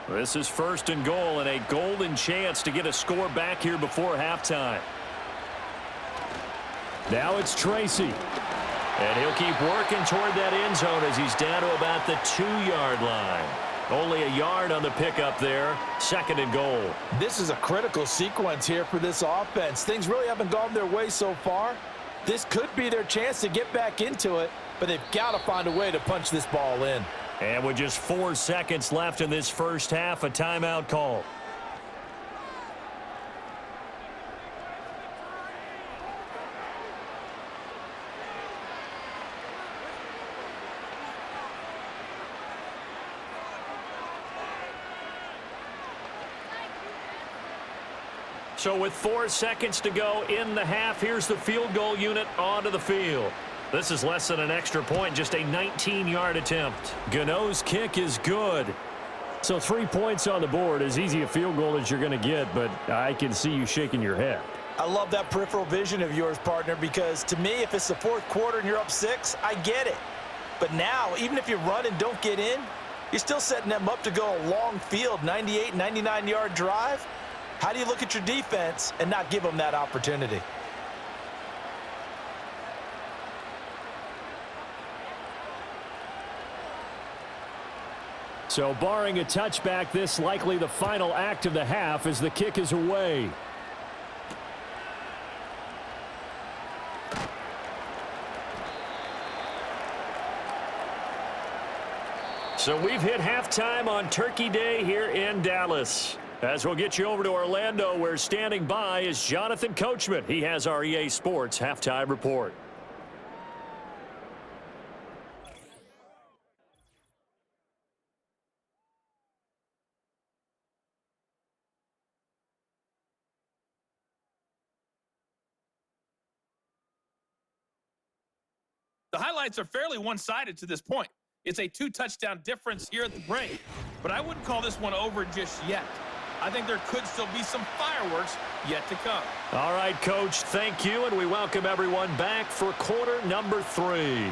This is 1st and goal and a golden chance to get a score back here before halftime. Now it's Tracy. And he'll keep working toward that end zone as he's down to about the 2-yard line. Only a yard on the pickup there. 2nd and goal. This is a critical sequence here for this offense. Things really haven't gone their way so far. This could be their chance to get back into it, but they've got to find a way to punch this ball in. And with just 4 seconds left in this first half, a timeout call. So with 4 seconds to go in the half, here's the field goal unit onto the field. This is less than an extra point, just a 19-yard attempt. Gano's kick is good. So 3 points on the board, as easy a field goal as you're going to get, but I can see you shaking your head. I love that peripheral vision of yours, partner, because to me, if it's the fourth quarter and you're up 6, I get it. But now, even if you run and don't get in, you're still setting them up to go a long field, 98, 99-yard drive. How do you look at your defense and not give them that opportunity? So barring a touchback, this likely the final act of the half as the kick is away. So we've hit halftime on Turkey Day here in Dallas. As we'll get you over to Orlando, where standing by is Jonathan Coachman. He has our EA Sports halftime report. The highlights are fairly one-sided to this point. It's a 2-touchdown difference here at the break, but I wouldn't call this one over just yet. I think there could still be some fireworks yet to come. All right, Coach, thank you, and we welcome everyone back for quarter number 3.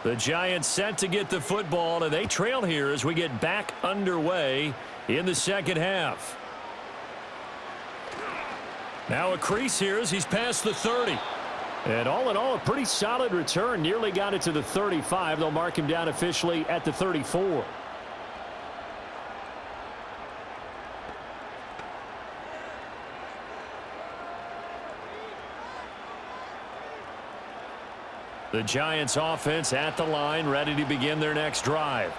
The Giants set to get the football, and they trail here as we get back underway in the second half. Now a crease here as he's past the 30. And all in all, a pretty solid return. Nearly got it to the 35. They'll mark him down officially at the 34. The Giants offense at the line, ready to begin their next drive.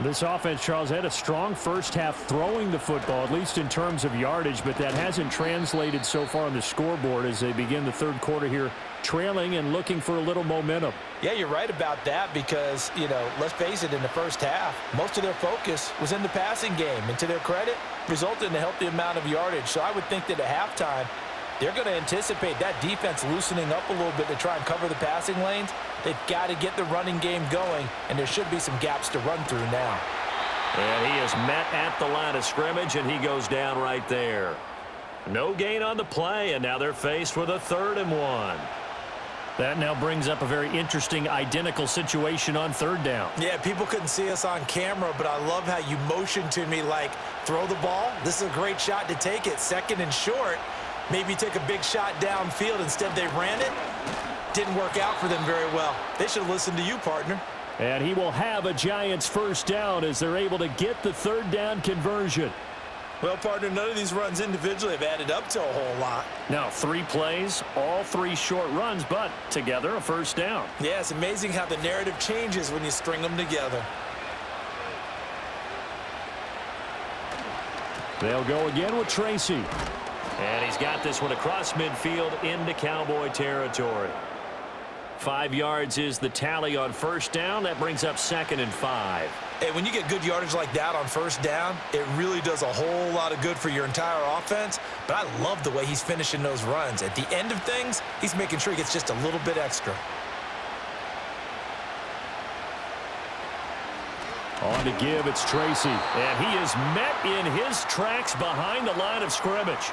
This offense, Charles, had a strong first half throwing the football, at least in terms of yardage, but that hasn't translated so far on the scoreboard as they begin the third quarter here, trailing and looking for a little momentum. Yeah, you're right about that because, let's face it, in the first half, most of their focus was in the passing game. And to their credit, resulted in a healthy amount of yardage. So I would think that at halftime, they're going to anticipate that defense loosening up a little bit to try and cover the passing lanes. They've got to get the running game going, and there should be some gaps to run through now. And he is met at the line of scrimmage, and he goes down right there. No gain on the play, and now they're faced with a 3rd and 1. That now brings up a very interesting identical situation on 3rd down. Yeah, people couldn't see us on camera, but I love how you motioned to me like, throw the ball. This is a great shot to take it. 2nd and short. Maybe take a big shot downfield. Instead, they ran it. Didn't work out for them very well. They should have listened to you, partner. And he will have a Giants 1st down as they're able to get the 3rd down conversion. Well, partner, none of these runs individually have added up to a whole lot. Now 3 plays, all 3 short runs, but together a 1st down. Yeah, it's amazing how the narrative changes when you string them together. They'll go again with Tracy. And he's got this one across midfield into Cowboy territory. 5 yards is the tally on 1st down. That brings up 2nd and 5. Hey, when you get good yardage like that on 1st down, it really does a whole lot of good for your entire offense. But I love the way he's finishing those runs. At the end of things, he's making sure he gets just a little bit extra. On to give, it's Tracy. And he is met in his tracks behind the line of scrimmage.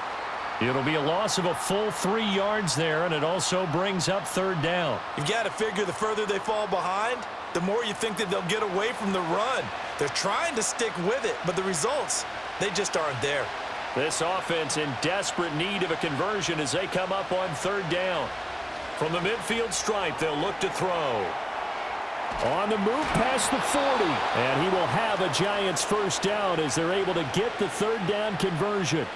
It'll be a loss of a full 3 yards there, and it also brings up 3rd down. You've got to figure the further they fall behind, the more you think that they'll get away from the run. They're trying to stick with it, but the results, they just aren't there. This offense in desperate need of a conversion as they come up on 3rd down. From the midfield stripe, they'll look to throw. On the move past the 40, and he will have a Giants 1st down as they're able to get the 3rd down conversion.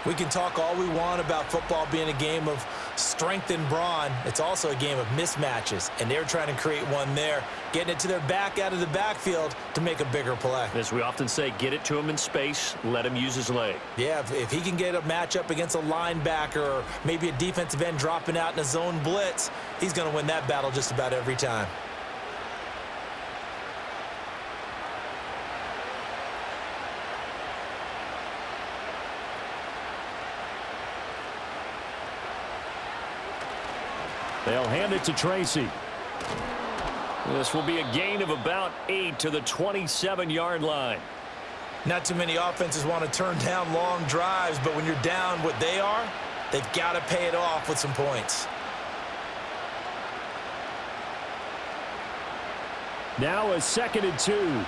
We can talk all we want about football being a game of strength and brawn. It's also a game of mismatches, and they're trying to create one there, getting it to their back out of the backfield to make a bigger play. As we often say, get it to him in space, let him use his leg. Yeah, if he can get a matchup against a linebacker or maybe a defensive end dropping out in a zone blitz, he's going to win that battle just about every time. They'll hand it to Tracy. This will be a gain of about 8 to the 27-yard line. Not too many offenses want to turn down long drives, but when you're down what they are, they've got to pay it off with some points. Now a 2nd and 2.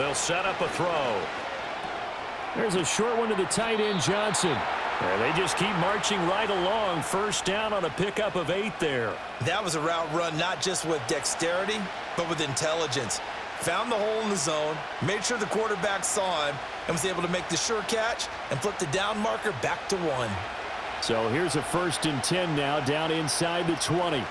They'll set up a throw. There's a short one to the tight end, Johnson. And they just keep marching right along. First down on a pickup of 8 there. That was a route run not just with dexterity, but with intelligence. Found the hole in the zone, made sure the quarterback saw him, and was able to make the sure catch and flip the down marker back to 1. So here's a 1st and 10 now, down inside the 20.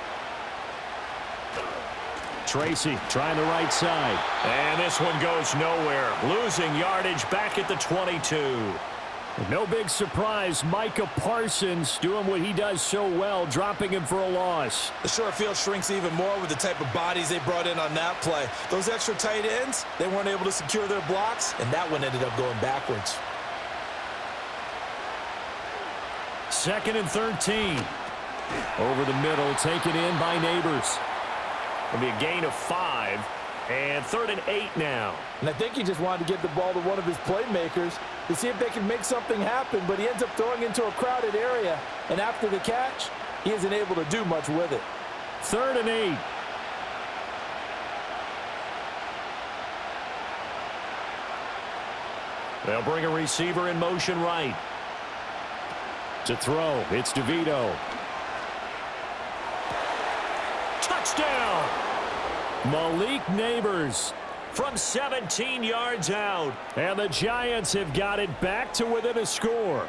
Tracy trying the right side. And this one goes nowhere. Losing yardage back at the 22. No big surprise, Micah Parsons doing what he does so well, dropping him for a loss. The short field shrinks even more with the type of bodies they brought in on that play. Those extra tight ends, they weren't able to secure their blocks, and that one ended up going backwards. 2nd and 13. Over the middle, taken in by Neighbors. It'll be a gain of 5. And 3rd and 8 now. And I think he just wanted to give the ball to one of his playmakers to see if they can make something happen, but he ends up throwing into a crowded area, and after the catch, he isn't able to do much with it. 3rd and 8. They'll bring a receiver in motion right. To throw, it's DeVito. Touchdown! Malik Neighbors. From 17 yards out. And the Giants have got it back to within a score.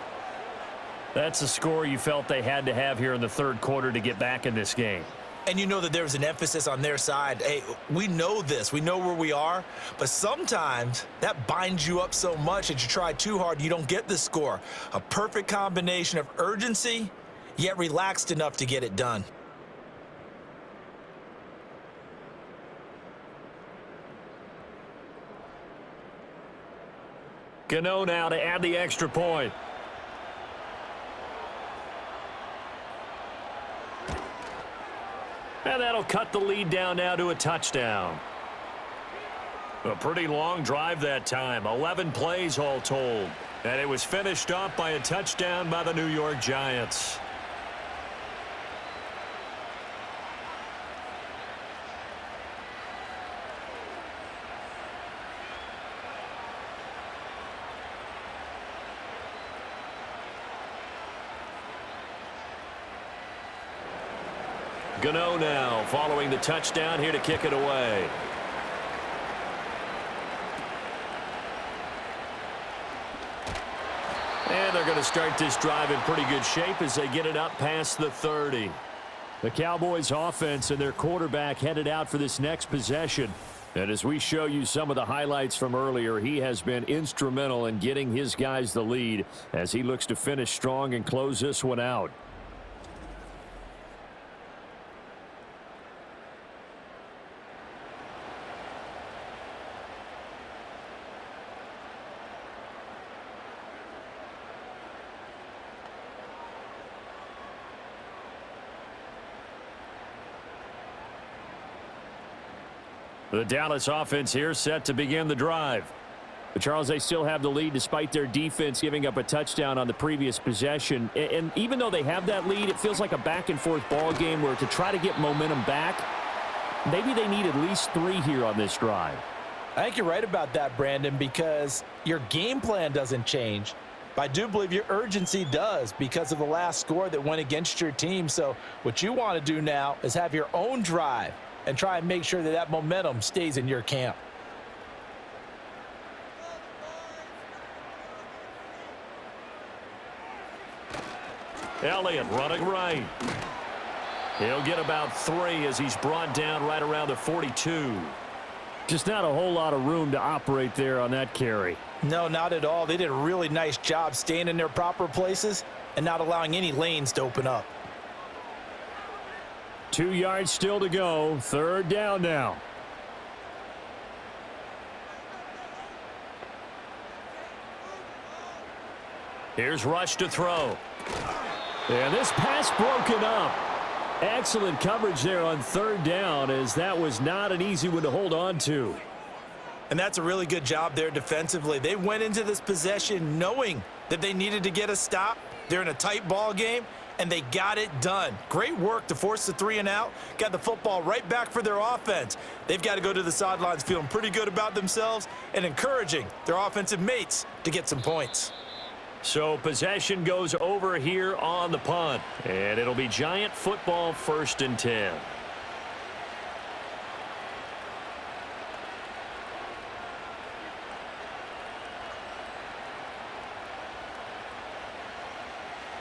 That's a score you felt they had to have here in the 3rd quarter to get back in this game. And you know that there's an emphasis on their side. Hey, we know this. We know where we are. But sometimes that binds you up so much that you try too hard, you don't get the score. A perfect combination of urgency, yet relaxed enough to get it done. Gano now to add the extra point. And that'll cut the lead down now to a touchdown. A pretty long drive that time. 11 plays all told. And it was finished off by a touchdown by the New York Giants. Gano now following the touchdown here to kick it away. And they're going to start this drive in pretty good shape as they get it up past the 30. The Cowboys offense and their quarterback headed out for this next possession. And as we show you some of the highlights from earlier, he has been instrumental in getting his guys the lead as he looks to finish strong and close this one out. The Dallas offense here set to begin the drive. But Charles, they still have the lead despite their defense giving up a touchdown on the previous possession. And even though they have that lead, it feels like a back-and-forth ball game where to try to get momentum back, maybe they need at least 3 here on this drive. I think you're right about that, Brandon, because your game plan doesn't change. But I do believe your urgency does because of the last score that went against your team. So what you want to do now is have your own drive and try and make sure that that momentum stays in your camp. Elliott running right. He'll get about 3 as he's brought down right around the 42. Just not a whole lot of room to operate there on that carry. No, not at all. They did a really nice job staying in their proper places and not allowing any lanes to open up. 2 yards still to go. 3rd down now. Here's Rush to throw. And this pass broken up. Excellent coverage there on 3rd down, as that was not an easy one to hold on to. And that's a really good job there defensively. They went into this possession knowing that they needed to get a stop. They're in a tight ball game, and they got it done. Great work to force the 3 and out. Got the football right back for their offense. They've got to go to the sidelines feeling pretty good about themselves and encouraging their offensive mates to get some points. So possession goes over here on the punt, and it'll be Giant football 1st and 10.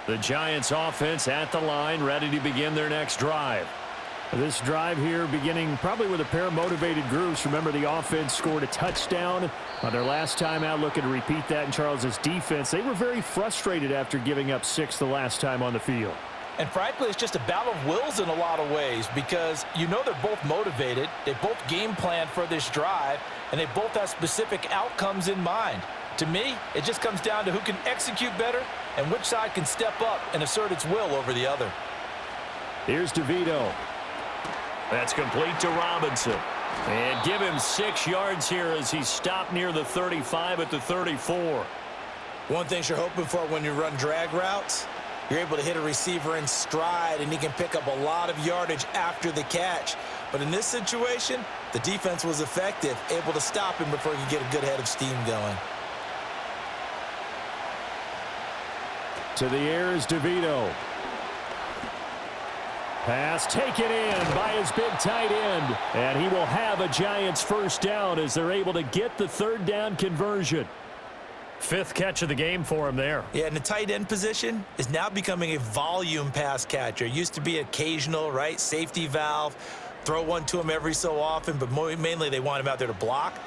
The Giants offense at the line, ready to begin their next drive. This drive here beginning probably with a pair of motivated groups. Remember, the offense scored a touchdown on their last time out, looking to repeat that in Charles's defense. They were very frustrated after giving up 6 the last time on the field. And frankly, it's just a battle of wills in a lot of ways, because you know they're both motivated, they both game plan for this drive, and they both have specific outcomes in mind. To me, it just comes down to who can execute better and which side can step up and assert its will over the other. Here's DeVito. That's complete to Robinson. And give him 6 yards here as he's stopped near the 35 at the 34. One thing you're hoping for when you run drag routes, you're able to hit a receiver in stride, and he can pick up a lot of yardage after the catch. But in this situation, the defense was effective, able to stop him before he could get a good head of steam going. To the air is DeVito. Pass taken in by his big tight end. And he will have a Giants 1st down as they're able to get the 3rd down conversion. 5th catch of the game for him there. Yeah, and the tight end position is now becoming a volume pass catcher. It used to be occasional, right? Safety valve. Throw one to him every so often, but mainly they want him out there to block.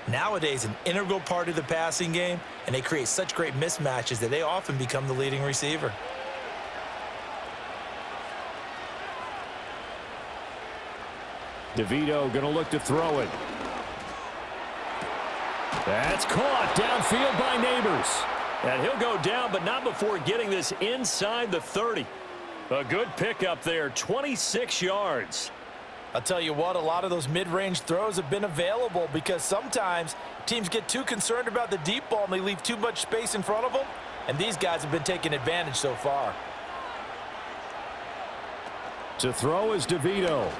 Nowadays, an integral part of the passing game, and they create such great mismatches that they often become the leading receiver. DeVito going to look to throw it. That's caught downfield by Neighbors. And he'll go down, but not before getting this inside the 30. A good pickup there, 26 yards. I'll tell you what, a lot of those mid-range throws have been available because sometimes teams get too concerned about the deep ball and they leave too much space in front of them, and these guys have been taking advantage so far. To throw is DeVito.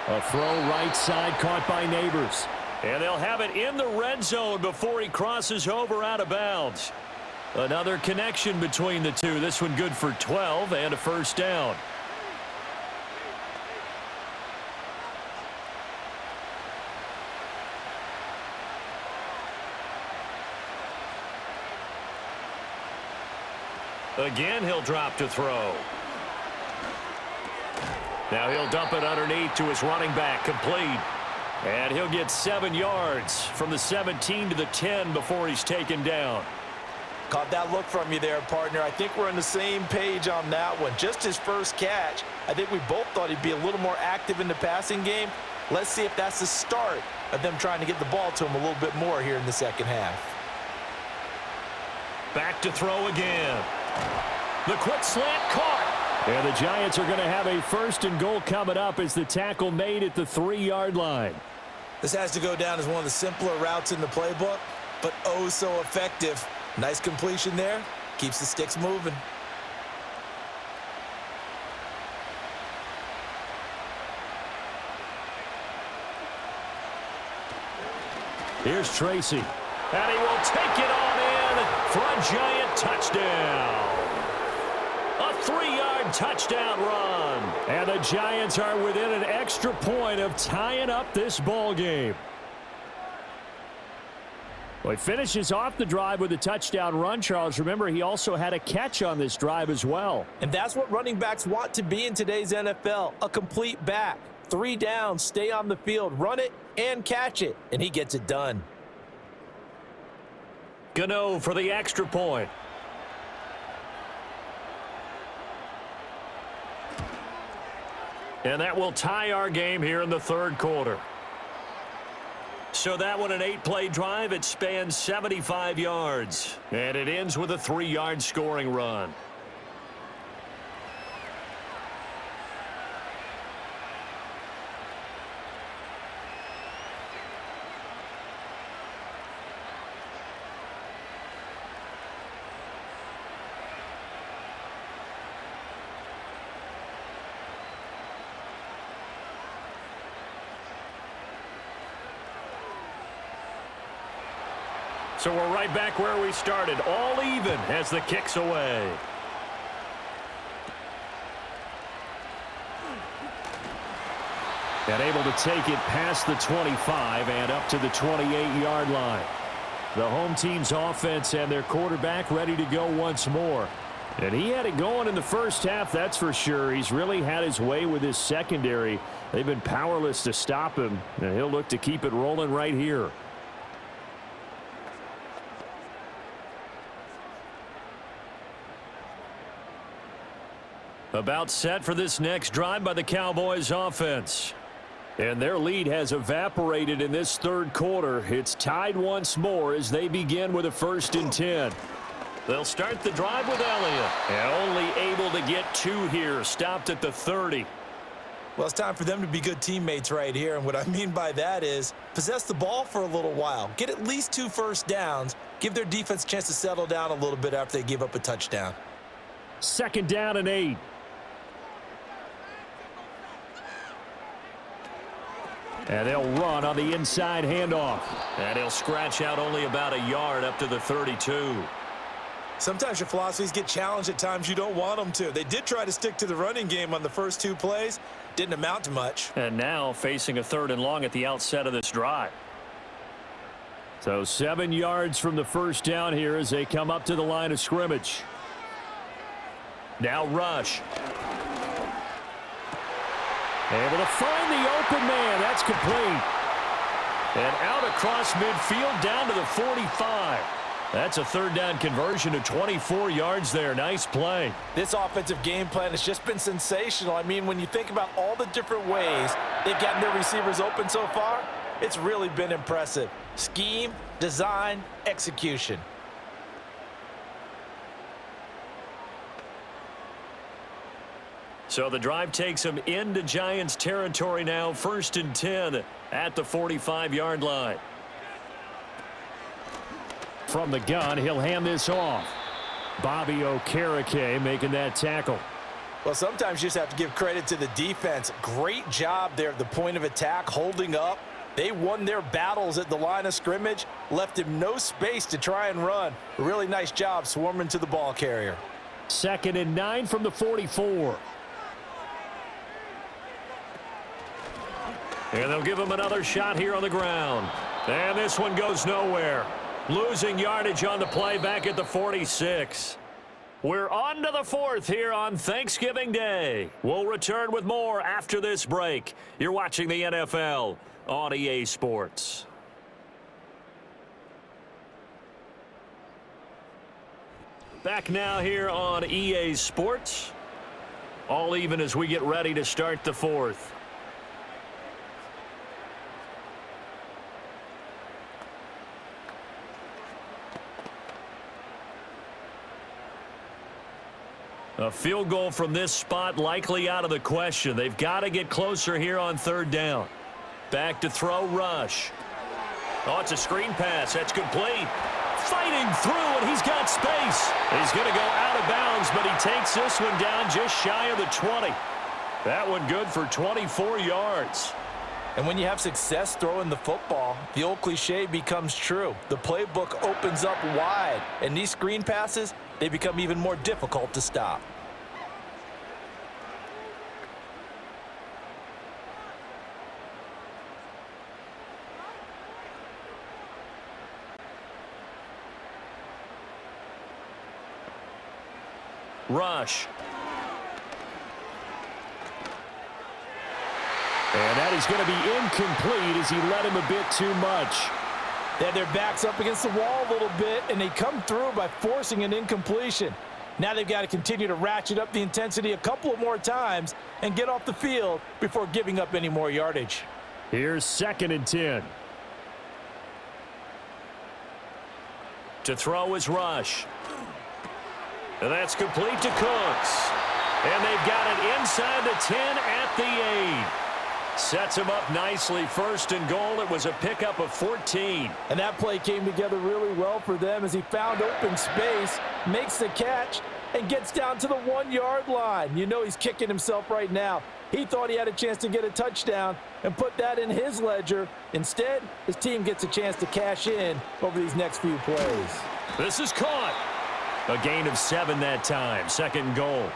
A throw right side caught by Neighbors. And they'll have it in the red zone before he crosses over out of bounds. Another connection between the two. This one good for 12 and a 1st down. Again, he'll drop to throw. Now he'll dump it underneath to his running back, complete. And he'll get 7 yards from the 17 to the 10 before he's taken down. Caught that look from you there, partner. I think we're on the same page on that one. Just his first catch. I think we both thought he'd be a little more active in the passing game. Let's see if that's the start of them trying to get the ball to him a little bit more here in the 2nd half. Back to throw again. The quick slant caught. And the Giants are going to have a 1st and goal coming up as the tackle made at the 3-yard line. This has to go down as one of the simpler routes in the playbook, but oh so effective. Nice completion there. Keeps the sticks moving. Here's Tracy. And he will take it on in for a Giant touchdown. A 3-yard touchdown run. And the Giants are within an extra point of tying up this ball game. Well, he finishes off the drive with a touchdown run, Charles. Remember, he also had a catch on this drive as well. And that's what running backs want to be in today's NFL, a complete back. 3 downs, stay on the field, run it, and catch it. And he gets it done. Gano for the extra point. And that will tie our game here in the third quarter. So that one, an 8-play drive. It spans 75 yards. And it ends with a 3-yard scoring run. So we're right back where we started, all even as the kick's away. And able to take it past the 25 and up to the 28-yard line. The home team's offense and their quarterback ready to go once more. And he had it going in the first half, that's for sure. He's really had his way with his secondary. They've been powerless to stop him, and he'll look to keep it rolling right here. About set for this next drive by the Cowboys offense. And their lead has evaporated in this third quarter. It's tied once more as they begin with a 1st and 10. They'll start the drive with Elliott. And only able to get 2 here. Stopped at the 30. Well, it's time for them to be good teammates right here. And what I mean by that is possess the ball for a little while. Get at least 2 first downs. Give their defense a chance to settle down a little bit after they give up a touchdown. 2nd down and 8. And they'll run on the inside handoff. And he'll scratch out only about a yard up to the 32. Sometimes your philosophies get challenged at times you don't want them to. They did try to stick to the running game on the first 2 plays. Didn't amount to much. And now facing a 3rd and long at the outset of this drive. So 7 yards from the first down here as they come up to the line of scrimmage. Now rush. Able to find the open man. That's complete. And out across midfield down to the 45. That's a 3rd down conversion to 24 yards there. Nice play. This offensive game plan has just been sensational. I mean, when you think about all the different ways they've gotten their receivers open so far, it's really been impressive. Scheme, design, execution. So the drive takes them into Giants territory now. 1st and 10 at the 45-yard line. From the gun, he'll hand this off. Bobby Okereke making that tackle. Well, sometimes you just have to give credit to the defense. Great job there at the point of attack, holding up. They won their battles at the line of scrimmage, left him no space to try and run. A really nice job swarming to the ball carrier. 2nd and 9 from the 44. And they'll give him another shot here on the ground. And this one goes nowhere. Losing yardage on the play back at the 46. We're on to the 4th here on Thanksgiving Day. We'll return with more after this break. You're watching the NFL on EA Sports. Back now here on EA Sports. All even as we get ready to start the 4th. A field goal from this spot likely out of the question. They've got to get closer here on 3rd down. Back to throw, rush. Oh, it's a screen pass. That's complete. Fighting through, and he's got space. He's going to go out of bounds, but he takes this one down just shy of the 20. That one good for 24 yards. And when you have success throwing the football, the old cliche becomes true. The playbook opens up wide, and these screen passes, they become even more difficult to stop. Rush. And that is going to be incomplete as he led him a bit too much. They had their backs up against the wall a little bit, and they come through by forcing an incompletion. Now they've got to continue to ratchet up the intensity a couple of more times and get off the field before giving up any more yardage. Here's 2nd and 10. To throw is Rush. And that's complete to Cooks. And they've got it inside the 10 at the 8. Sets him up nicely. 1st and goal. It was a pickup of 14. And that play came together really well for them as he found open space, makes the catch, and gets down to the 1-yard line. You know he's kicking himself right now. He thought he had a chance to get a touchdown and put that in his ledger. Instead, his team gets a chance to cash in over these next few plays. This is caught. A gain of 7 that time. 2nd and goal.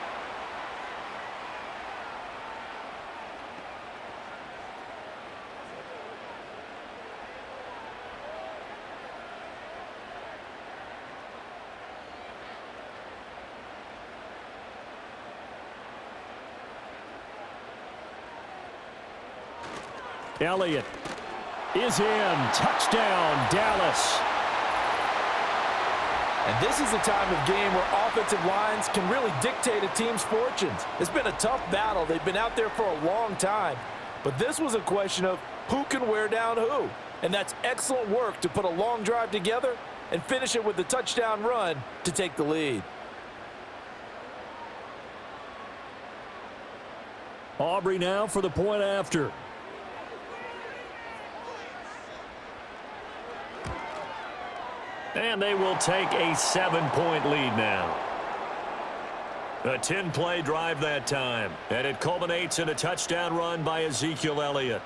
Elliott is in. Touchdown, Dallas. And this is the time of game where offensive lines can really dictate a team's fortunes. It's been a tough battle. They've been out there for a long time. But this was a question of who can wear down who. And that's excellent work to put a long drive together and finish it with the touchdown run to take the lead. Aubrey now for the point after. And they will take a 7-point lead now. A 10-play drive that time. And it culminates in a touchdown run by Ezekiel Elliott.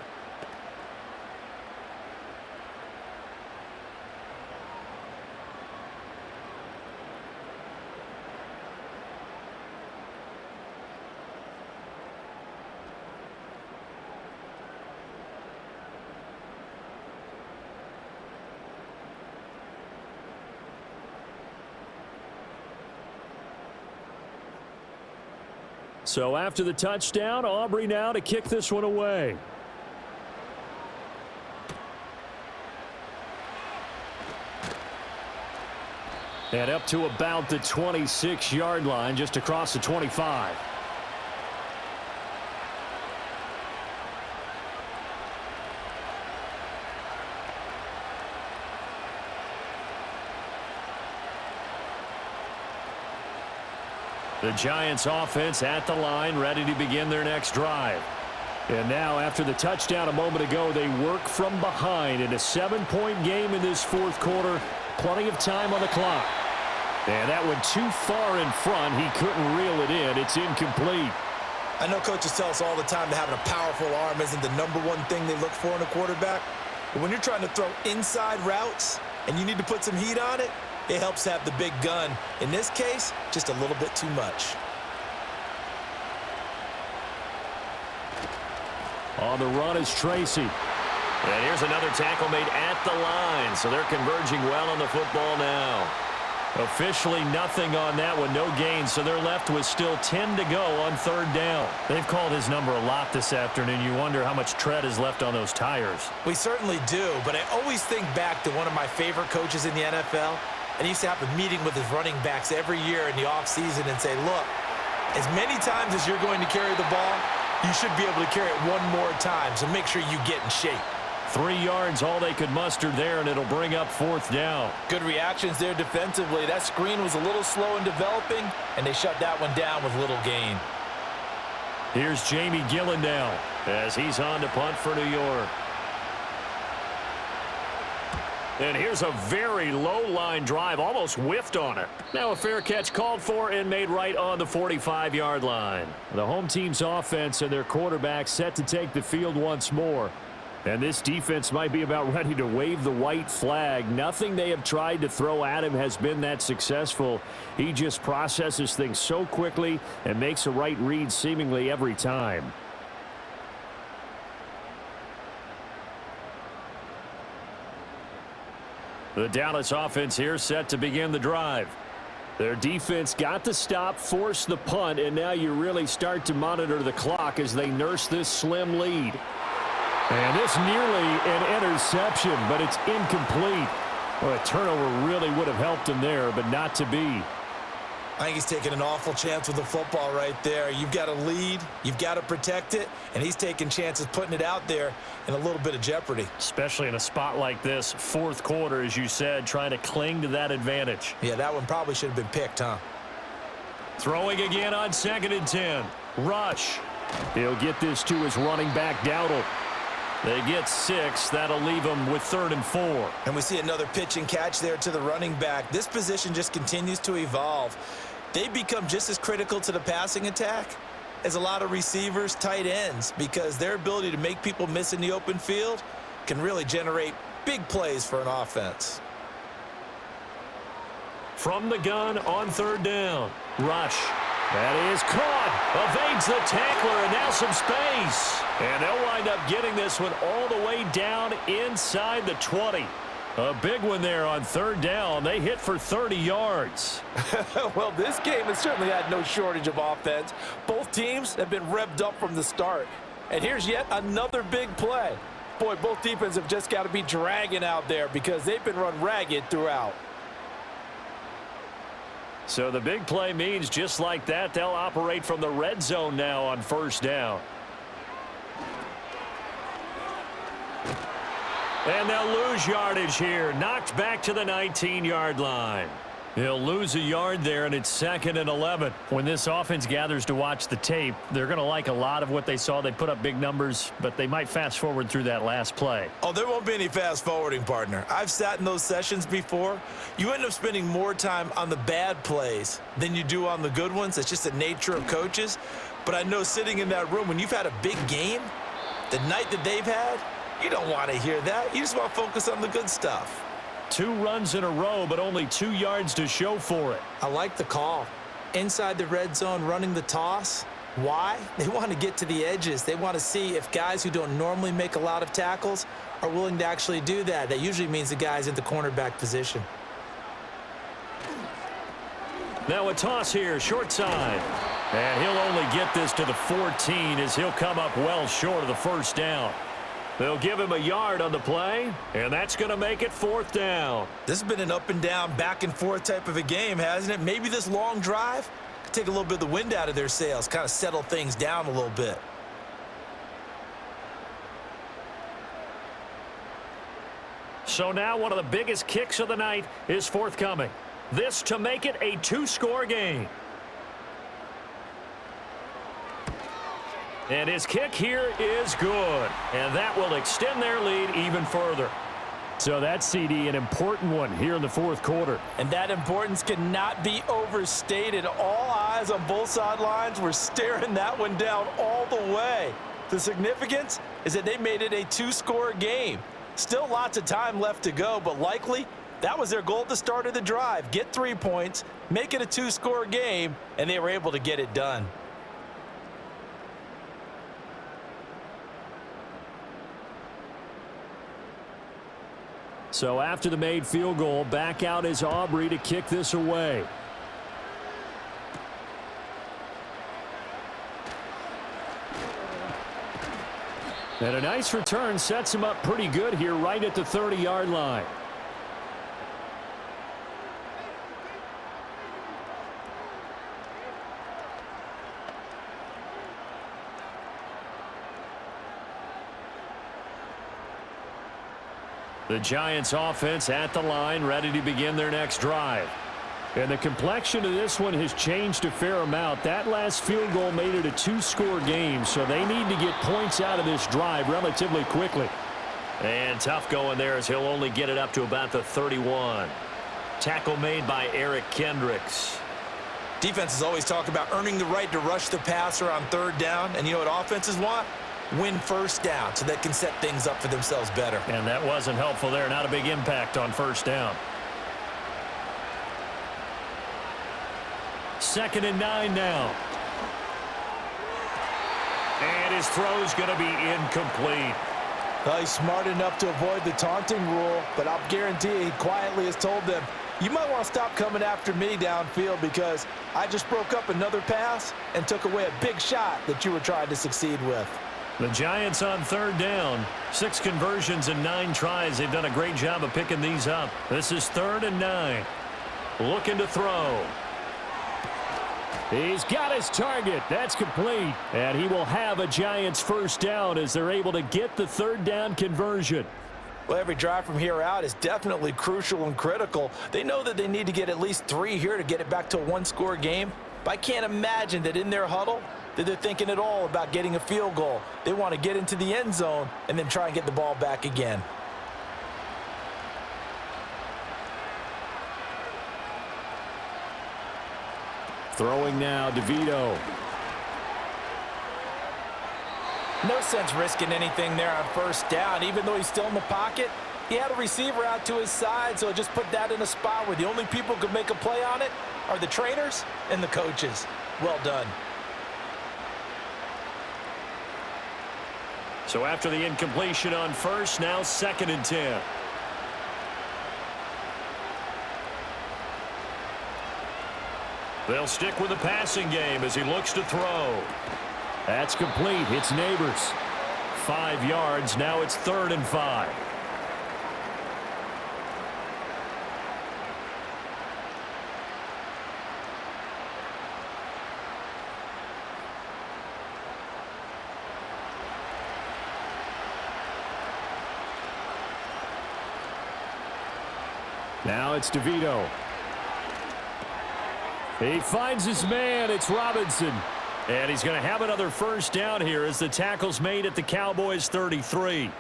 So after the touchdown, Aubrey now to kick this one away. And up to about the 26-yard line, just across the 25. The Giants offense at the line, ready to begin their next drive. And now, after the touchdown a moment ago, they work from behind in a 7-point game in this 4th quarter. Plenty of time on the clock. And that went too far in front. He couldn't reel it in. It's incomplete. I know coaches tell us all the time that having a powerful arm isn't the #1 thing they look for in a quarterback. But when you're trying to throw inside routes and you need to put some heat on it, it helps have the big gun. In this case, just a little bit too much. On the run is Tracy. And here's another tackle made at the line. So they're converging well on the football now. Officially nothing on that one, no gain. So they're left with still 10 to go on 3rd down. They've called his number a lot this afternoon. You wonder how much tread is left on those tires. We certainly do, but I always think back to one of my favorite coaches in the NFL. And he used to have a meeting with his running backs every year in the offseason and say, look, as many times as you're going to carry the ball, you should be able to carry it one more time, so make sure you get in shape. 3 yards, all they could muster there, and it'll bring up 4th down. Good reactions there defensively. That screen was a little slow in developing, and they shut that one down with little gain. Here's Jamie Gillen now as he's on to punt for New York. And here's a very low-line drive, almost whiffed on it. Now a fair catch called for and made right on the 45-yard line. The home team's offense and their quarterback set to take the field once more. And this defense might be about ready to wave the white flag. Nothing they have tried to throw at him has been that successful. He just processes things so quickly and makes a right read seemingly every time. The Dallas offense here set to begin the drive. Their defense got the stop, forced the punt, and now you really start to monitor the clock as they nurse this slim lead. And it's nearly an interception, but it's incomplete. Well, a turnover really would have helped him there, but not to be. I think he's taking an awful chance with the football right there. You've got a lead, you've got to protect it, and he's taking chances putting it out there in a little bit of jeopardy. Especially in a spot like this, fourth quarter, as you said, trying to cling to that advantage. Yeah, that one probably should have been picked, huh? Throwing again on 2nd and 10. Rush. He'll get this to his running back, Dowdle. They get 6. That'll leave them with 3rd and 4. And we see another pitch and catch there to the running back. This position just continues to evolve. They become just as critical to the passing attack as a lot of receivers, tight ends, because their ability to make people miss in the open field can really generate big plays for an offense. From the gun on 3rd down. Rush. That is caught. Evades the tackler, and now some space. And they'll wind up getting this one all the way down inside the 20. A big one there on 3rd down. They hit for 30 yards. Well, this game has certainly had no shortage of offense. Both teams have been revved up from the start. And here's yet another big play. Boy, both defenses have just got to be dragging out there because they've been run ragged throughout. So the big play means just like that, they'll operate from the red zone now on 1st down. And they'll lose yardage here. Knocked back to the 19-yard line. He'll lose a yard there, and it's 2nd and 11. When this offense gathers to watch the tape, they're going to like a lot of what they saw. They put up big numbers, but they might fast forward through that last play. Oh, there won't be any fast forwarding, partner. I've sat in those sessions before. You end up spending more time on the bad plays than you do on the good ones. It's just the nature of coaches. But I know sitting in that room, when you've had a big game, the night that they've had, you don't want to hear that. You just want to focus on the good stuff. 2 runs in a row, but only 2 yards to show for it. I like the call. Inside the red zone, running the toss. Why? They want to get to the edges. They want to see if guys who don't normally make a lot of tackles are willing to actually do that. That usually means the guy's in the cornerback position. Now a toss here, short side. And he'll only get this to the 14 as he'll come up well short of the 1st down. They'll give him a yard on the play, and that's going to make it 4th down. This has been an up and down, back and forth type of a game, hasn't it? Maybe this long drive could take a little bit of the wind out of their sails, kind of settle things down a little bit. So now one of the biggest kicks of the night is forthcoming. This to make it a 2-score game. And his kick here is good. And that will extend their lead even further. So that's, CD, an important one here in the 4th quarter. And that importance cannot be overstated. All eyes on both sidelines were staring that one down all the way. The significance is that they made it a 2-score game. Still lots of time left to go, but likely that was their goal at the start of the drive. Get 3 points, make it a 2-score game, and they were able to get it done. So after the made field goal, back out is Aubrey to kick this away. And a nice return sets him up pretty good here right at the 30-yard line. The Giants offense at the line, ready to begin their next drive. And the complexion of this one has changed a fair amount. That last field goal made it a 2-score game, so they need to get points out of this drive relatively quickly. And tough going there as he'll only get it up to about the 31. Tackle made by Eric Kendricks. Defenses always talk about earning the right to rush the passer on 3rd down, and you know what offenses want? Win 1st down so they can set things up for themselves better. And that wasn't helpful there. Not a big impact on 1st down. 2nd and 9 now. And his throw's going to be incomplete. Well, he's smart enough to avoid the taunting rule, but I'll guarantee he quietly has told them, You might want to stop coming after me downfield because I just broke up another pass and took away a big shot that you were trying to succeed with. The Giants on third down. 6 conversions and 9 tries. They've done a great job of picking these up. This is 3rd and 9. Looking to throw. He's got his target. That's complete. And he will have a Giants first down as they're able to get the 3rd down conversion. Well, every drive from here out is definitely crucial and critical. They know that they need to get at least 3 here to get it back to a 1-score game. But I can't imagine that in their huddle that they're thinking at all about getting a field goal. They want to get into the end zone and then try and get the ball back again. Throwing now, DeVito. No sense risking anything there on first down. Even though he's still in the pocket, he had a receiver out to his side, so just put that in a spot where the only people who could make a play on it are the trainers and the coaches. Well done. So after the incompletion on first, now 2nd and 10. They'll stick with the passing game as he looks to throw. That's complete. It's Neighbors. 5 yards. Now it's 3rd and 5. Now it's DeVito. He finds his man. It's Robinson. And he's going to have another first down here as the tackle's made at the Cowboys 33.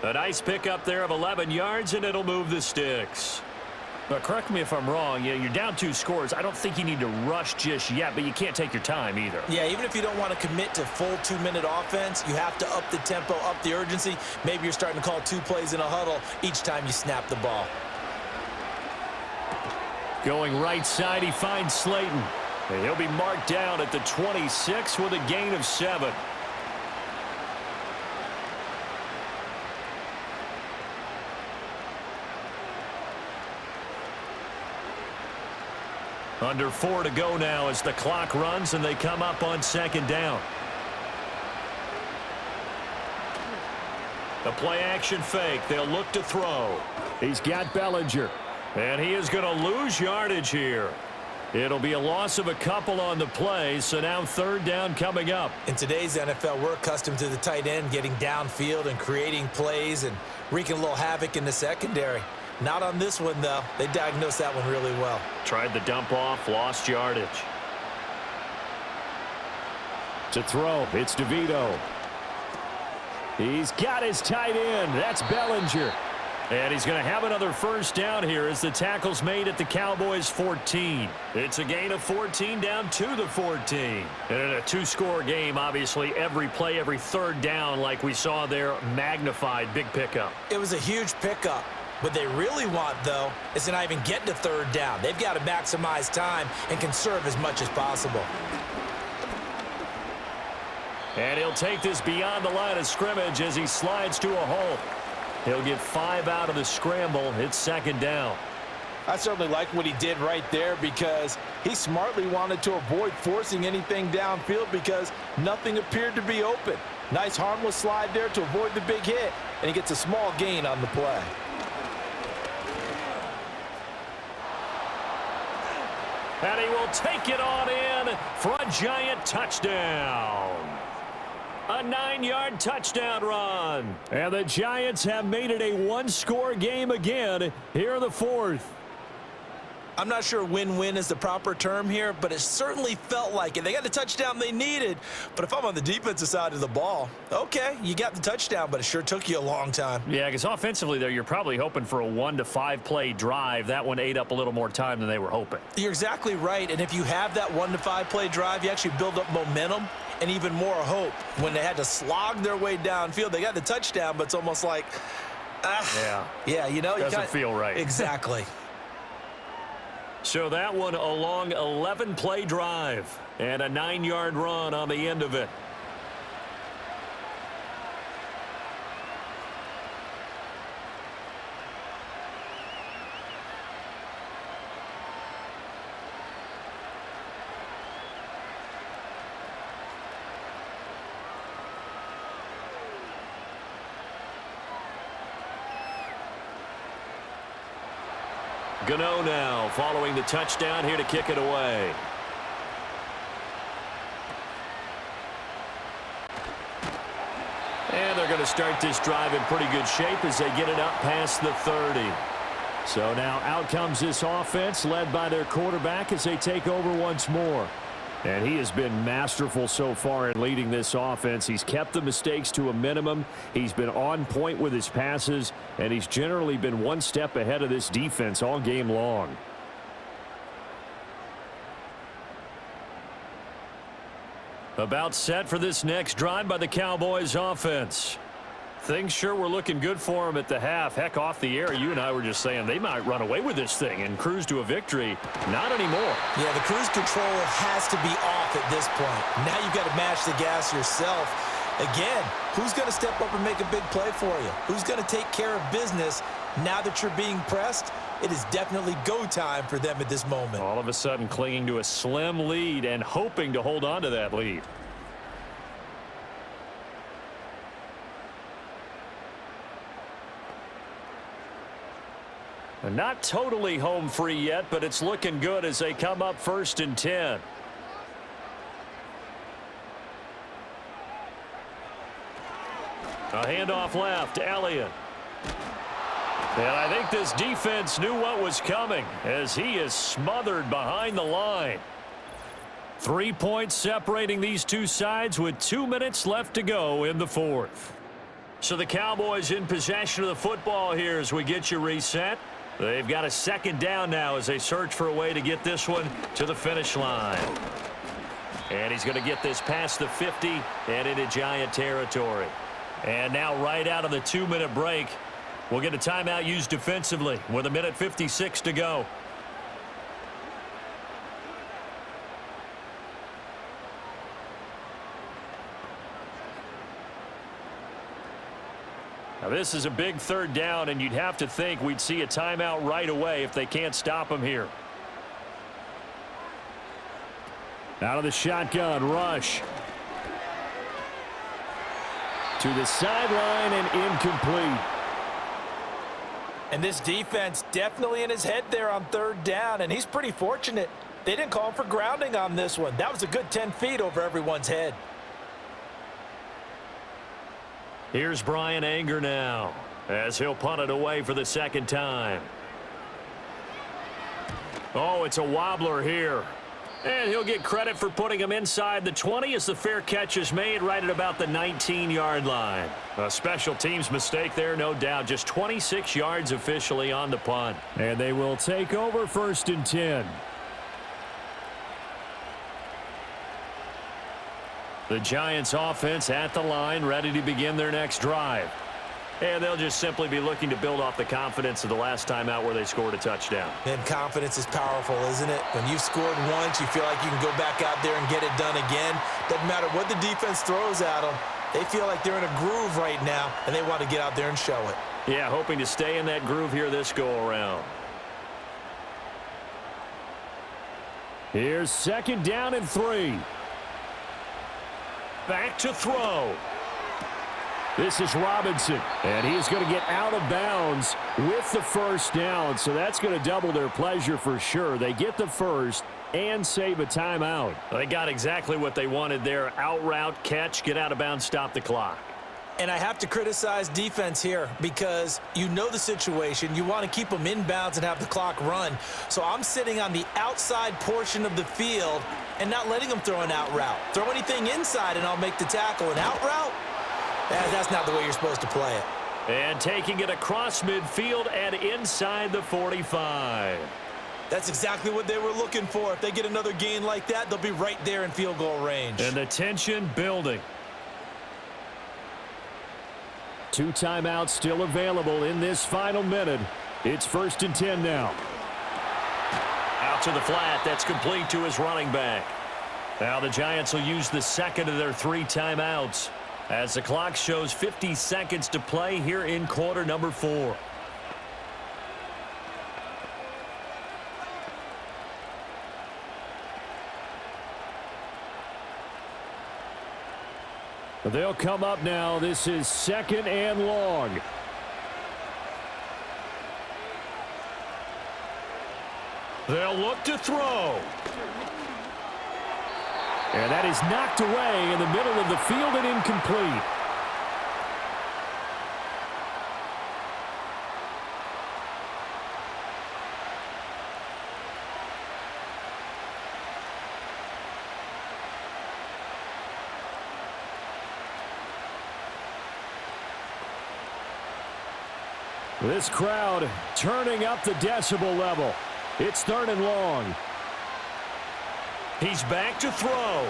A nice pickup there of 11 yards, and it'll move the sticks. But correct me if I'm wrong. You're down 2 scores. I don't think you need to rush just yet, but you can't take your time either. Yeah, even if you don't want to commit to full 2-minute offense, you have to up the tempo, up the urgency. Maybe you're starting to call 2 plays in a huddle each time you snap the ball. Going right side, he finds Slayton. And he'll be marked down at the 26 with a gain of 7. Under 4 to go now as the clock runs and they come up on 2nd down. The play action fake. They'll look to throw. He's got Bellinger. And he is going to lose yardage here. It'll be a loss of a couple on the play, so now 3rd down coming up. In today's NFL, we're accustomed to the tight end getting downfield and creating plays and wreaking a little havoc in the secondary. Not on this one, though. They diagnosed that one really well. Tried the dump off, lost yardage. To throw, it's DeVito. He's got his tight end. That's Bellinger. And he's going to have another first down here as the tackle's made at the Cowboys 14. It's a gain of 14 down to the 14. And in a 2-score game, obviously, every play, every 3rd down, like we saw there, magnified, big pickup. It was a huge pickup. What they really want, though, is to not even get to 3rd down. They've got to maximize time and conserve as much as possible. And he'll take this beyond the line of scrimmage as he slides to a hole. He'll get 5 out of the scramble. It's 2nd down. I certainly like what he did right there because he smartly wanted to avoid forcing anything downfield because nothing appeared to be open. Nice harmless slide there to avoid the big hit, and he gets a small gain on the play. And he will take it on in for a Giant touchdown. A 9-yard touchdown run. And the Giants have made it a 1-score game again here in the 4th. I'm not sure win-win is the proper term here, but it certainly felt like it. They got the touchdown they needed, but if I'm on the defensive side of the ball, okay, you got the touchdown, but it sure took you a long time. Yeah, because offensively there, you're probably hoping for a 1 to 5 play drive. That one ate up a little more time than they were hoping. You're exactly right, and if you have that 1 to 5 play drive, you actually build up momentum and even more hope. When they had to slog their way downfield, they got the touchdown, but it's almost like, yeah, you know, doesn't feel right. Exactly. So that one a long 11-play drive and a 9-yard run on the end of it. Gano now following the touchdown here to kick it away. And they're going to start this drive in pretty good shape as they get it up past the 30. So now out comes this offense led by their quarterback as they take over once more. And he has been masterful so far in leading this offense. He's kept the mistakes to a minimum. He's been on point with his passes, and he's generally been one step ahead of this defense all game long. About set for this next drive by the Cowboys offense. Things sure were looking good for him at the half. Heck, off the air, you and I were just saying they might run away with this thing and cruise to a victory. Not anymore. Yeah, the cruise control has to be off at this point. Now you've got to mash the gas yourself. Again, who's going to step up and make a big play for you? Who's going to take care of business now that you're being pressed? It is definitely go time for them at this moment. All of a sudden clinging to a slim lead and hoping to hold on to that lead. Not totally home free yet, but it's looking good as they come up 1st and 10. A handoff left, Elliott. And I think this defense knew what was coming as he is smothered behind the line. 3 points separating these two sides with 2 minutes left to go in the 4th. So the Cowboys in possession of the football here as we get you reset. They've got a 2nd down now as they search for a way to get this one to the finish line. And he's going to get this past the 50 and into Giant territory. And now right out of the 2-minute break, we'll get a timeout used defensively with 1:56 to go. Now this is a big 3rd down, and you'd have to think we'd see a timeout right away if they can't stop him here. Out of the shotgun, rush. To the sideline and incomplete. And this defense definitely in his head there on 3rd down, and he's pretty fortunate. They didn't call him for grounding on this one. That was a good 10 feet over everyone's head. Here's Brian Anger now as he'll punt it away for the 2nd time. Oh, it's a wobbler here. And he'll get credit for putting him inside the 20 as the fair catch is made right at about the 19-yard line. A special teams mistake there, no doubt. Just 26 yards officially on the punt. And they will take over 1st and 10. The Giants offense at the line, ready to begin their next drive. And they'll just simply be looking to build off the confidence of the last time out where they scored a touchdown. And confidence is powerful, isn't it? When you've scored once, you feel like you can go back out there and get it done again. Doesn't matter what the defense throws at them. They feel like they're in a groove right now, and they want to get out there and show it. Yeah, hoping to stay in that groove here this go-around. Here's 2nd down and 3. Back to throw. This is Robinson, and he is going to get out of bounds with the 1st down, so that's going to double their pleasure for sure. They get the 1st and save a timeout. They got exactly what they wanted there. Out route, catch, get out of bounds, stop the clock. And I have to criticize defense here because you know the situation. You want to keep them inbounds and have the clock run. So I'm sitting on the outside portion of the field and not letting them throw an out route. Throw anything inside and I'll make the tackle. An out route? That's not the way you're supposed to play it. And taking it across midfield and inside the 45. That's exactly what they were looking for. If they get another gain like that, they'll be right there in field goal range. And the tension building. 2 timeouts still available in this final minute. It's 1st and 10 now. Out to the flat. That's complete to his running back. Now the Giants will use the 2nd of their 3 timeouts as the clock shows 50 seconds to play here in quarter number 4. They'll come up now. This is 2nd and long. They'll look to throw. And that is knocked away in the middle of the field and incomplete. This crowd turning up the decibel level. It's 3rd and long. He's back to throw.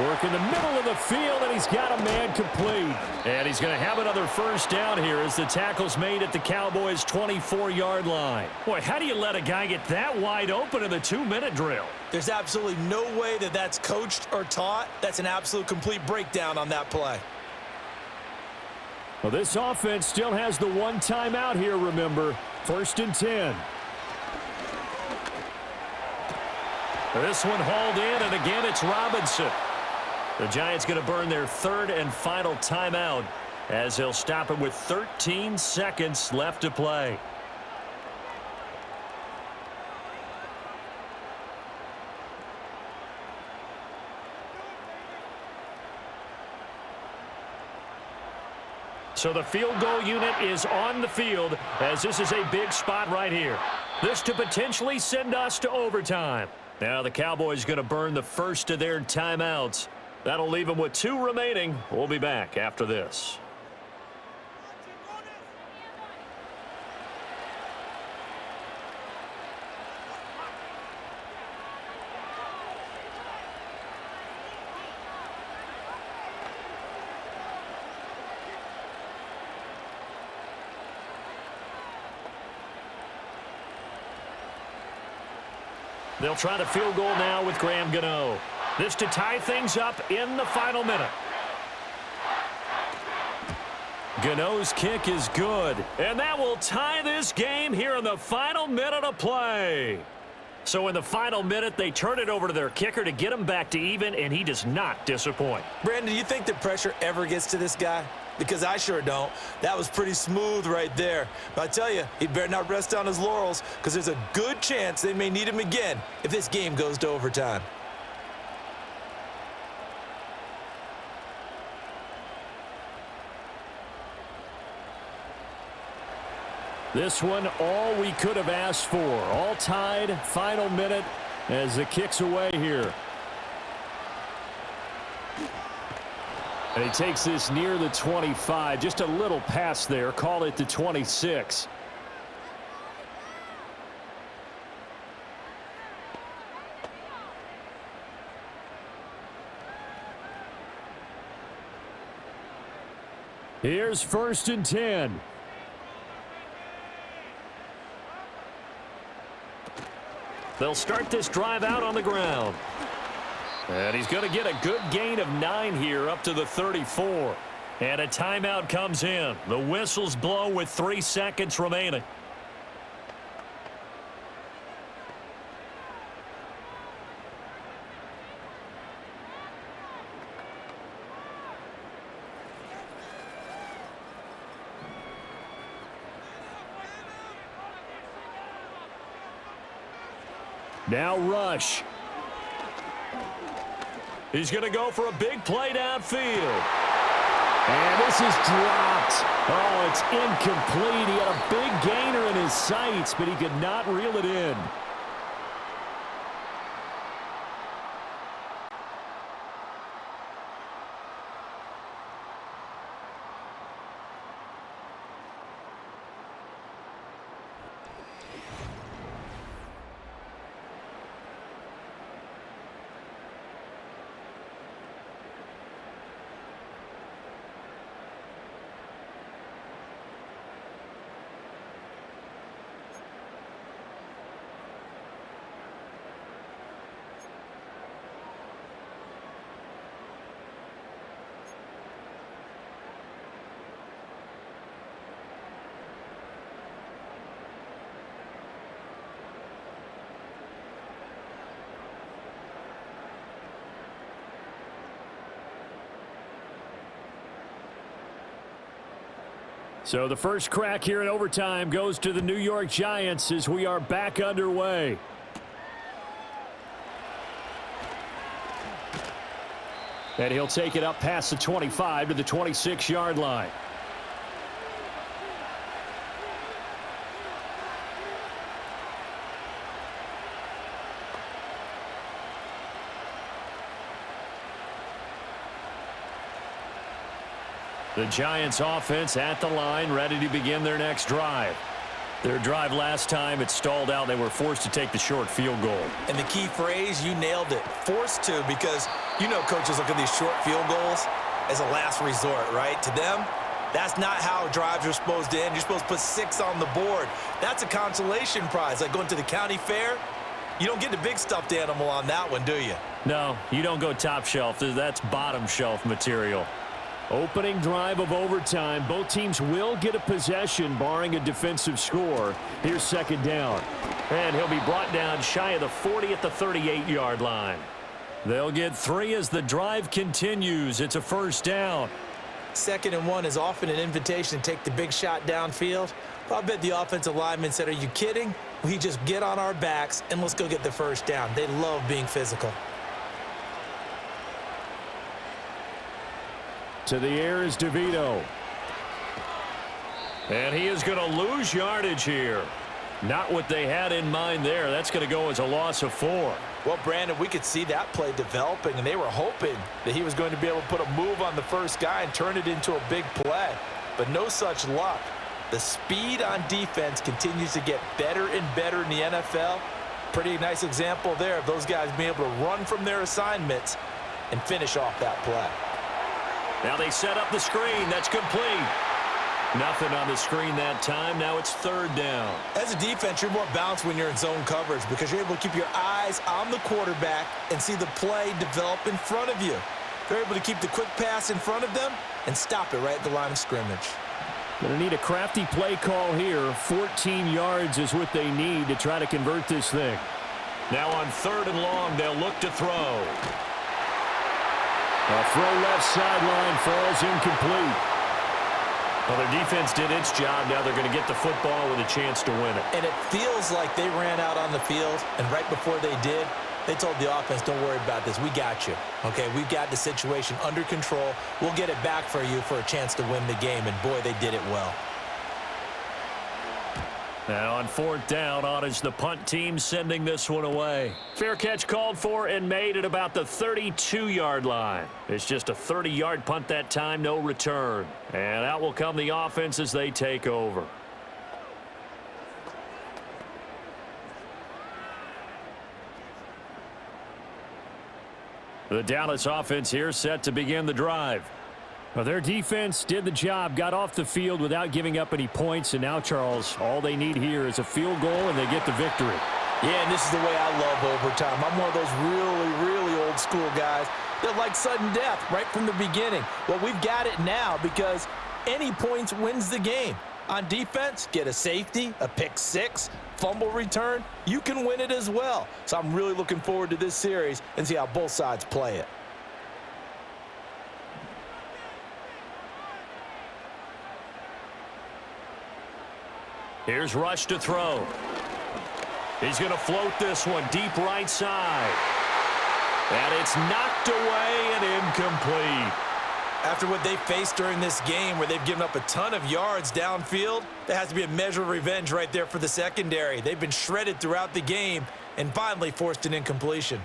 Work in the middle of the field, and he's got a man complete. And he's going to have another first down here as the tackle's made at the Cowboys' 24-yard line. Boy, how do you let a guy get that wide open in the 2-minute drill? There's absolutely no way that that's coached or taught. That's an absolute complete breakdown on that play. Well, this offense still has the one timeout here, remember. 1st and 10. This one hauled in, and again it's Robinson. The Giants going to burn their 3rd and final timeout as they'll stop it with 13 seconds left to play. So the field goal unit is on the field as this is a big spot right here. This to potentially send us to overtime. Now the Cowboys going to burn the first of their timeouts. That'll leave them with 2 remaining. We'll be back after this. They'll try the field goal now with Graham Gano. This to tie things up in the final minute. Gano's kick is good, and that will tie this game here in the final minute of play. So in the final minute, they turn it over to their kicker to get him back to even, and he does not disappoint. Brandon, do you think the pressure ever gets to this guy? Because I sure don't. That was pretty smooth right there. But I tell you, he better not rest on his laurels because there's a good chance they may need him again if this game goes to overtime. This one, all we could have asked for. All tied, final minute as the kick's away here. And he takes this near the 25, just a little past there. Call it the 26. Here's 1st and 10. They'll start this drive out on the ground. And he's going to get a good gain of 9 here up to the 34. And a timeout comes in. The whistles blow with 3 seconds remaining. Now Rush. He's going to go for a big play downfield. And this is dropped. Oh, it's incomplete. He had a big gainer in his sights, but he could not reel it in. So the first crack here in overtime goes to the New York Giants as we are back underway. And he'll take it up past the 25 to the 26-yard line. The Giants offense at the line, ready to begin their next drive. Their drive last time, it stalled out. They were forced to take the short field goal. And the key phrase, you nailed it, forced to, because you know coaches look at these short field goals as a last resort, right? To them, that's not how drives are supposed to end. You're supposed to put 6 on the board. That's a consolation prize. Like going to the county fair, you don't get the big stuffed animal on that one, do you? No, you don't go top shelf. That's bottom shelf material. Opening drive of overtime. Both teams will get a possession, barring a defensive score. Here's second down. And he'll be brought down shy of the 40 at the 38-yard line. They'll get 3 as the drive continues. It's a first down. 2nd and 1 is often an invitation to take the big shot downfield. But I bet the offensive lineman said, are you kidding? We just get on our backs and let's go get the first down. They love being physical. To the air is DeVito. And he is going to lose yardage here. Not what they had in mind there. That's going to go as a loss of 4. Well, Brandon, we could see that play developing, and they were hoping that he was going to be able to put a move on the first guy and turn it into a big play. But no such luck. The speed on defense continues to get better and better in the NFL. Pretty nice example there of those guys being able to run from their assignments and finish off that play. Now they set up the screen. That's complete. Nothing on the screen that time. Now it's third down. As a defense, you're more balanced when you're in zone coverage because you're able to keep your eyes on the quarterback and see the play develop in front of you. They're able to keep the quick pass in front of them and stop it right at the line of scrimmage. Going to need a crafty play call here. 14 yards is what they need to try to convert this thing. Now on 3rd and long, they'll look to throw. A throw left sideline falls incomplete. Well, their defense did its job. Now they're going to get the football with a chance to win it. And it feels like they ran out on the field, and right before they did, they told the offense, don't worry about this. We got you. Okay, we've got the situation under control. We'll get it back for you for a chance to win the game. And, boy, they did it well. Now on 4th down, on is the punt team sending this one away. Fair catch called for and made at about the 32-yard line. It's just a 30-yard punt that time, no return. And out will come the offense as they take over. The Dallas offense here set to begin the drive. Well, their defense did the job, got off the field without giving up any points, and now, Charles, all they need here is a field goal, and they get the victory. Yeah, and this is the way I love overtime. I'm one of those really, really old school guys that like sudden death right from the beginning. Well, we've got it now because any points wins the game. On defense, get a safety, a pick 6, fumble return, you can win it as well. So I'm really looking forward to this series and see how both sides play it. Here's Rush to throw. He's going to float this one deep right side. And it's knocked away and incomplete. After what they faced during this game where they've given up a ton of yards downfield, there has to be a measure of revenge right there for the secondary. They've been shredded throughout the game and finally forced an incompletion.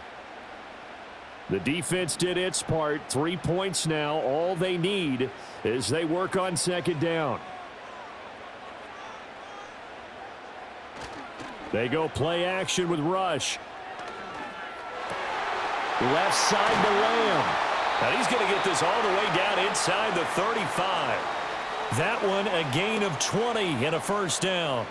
The defense did its part. 3 points now. All they need is they work on second down. They go play action with Rush. Left side to Lamb. Now he's going to get this all the way down inside the 35. That one a gain of 20 and a first down.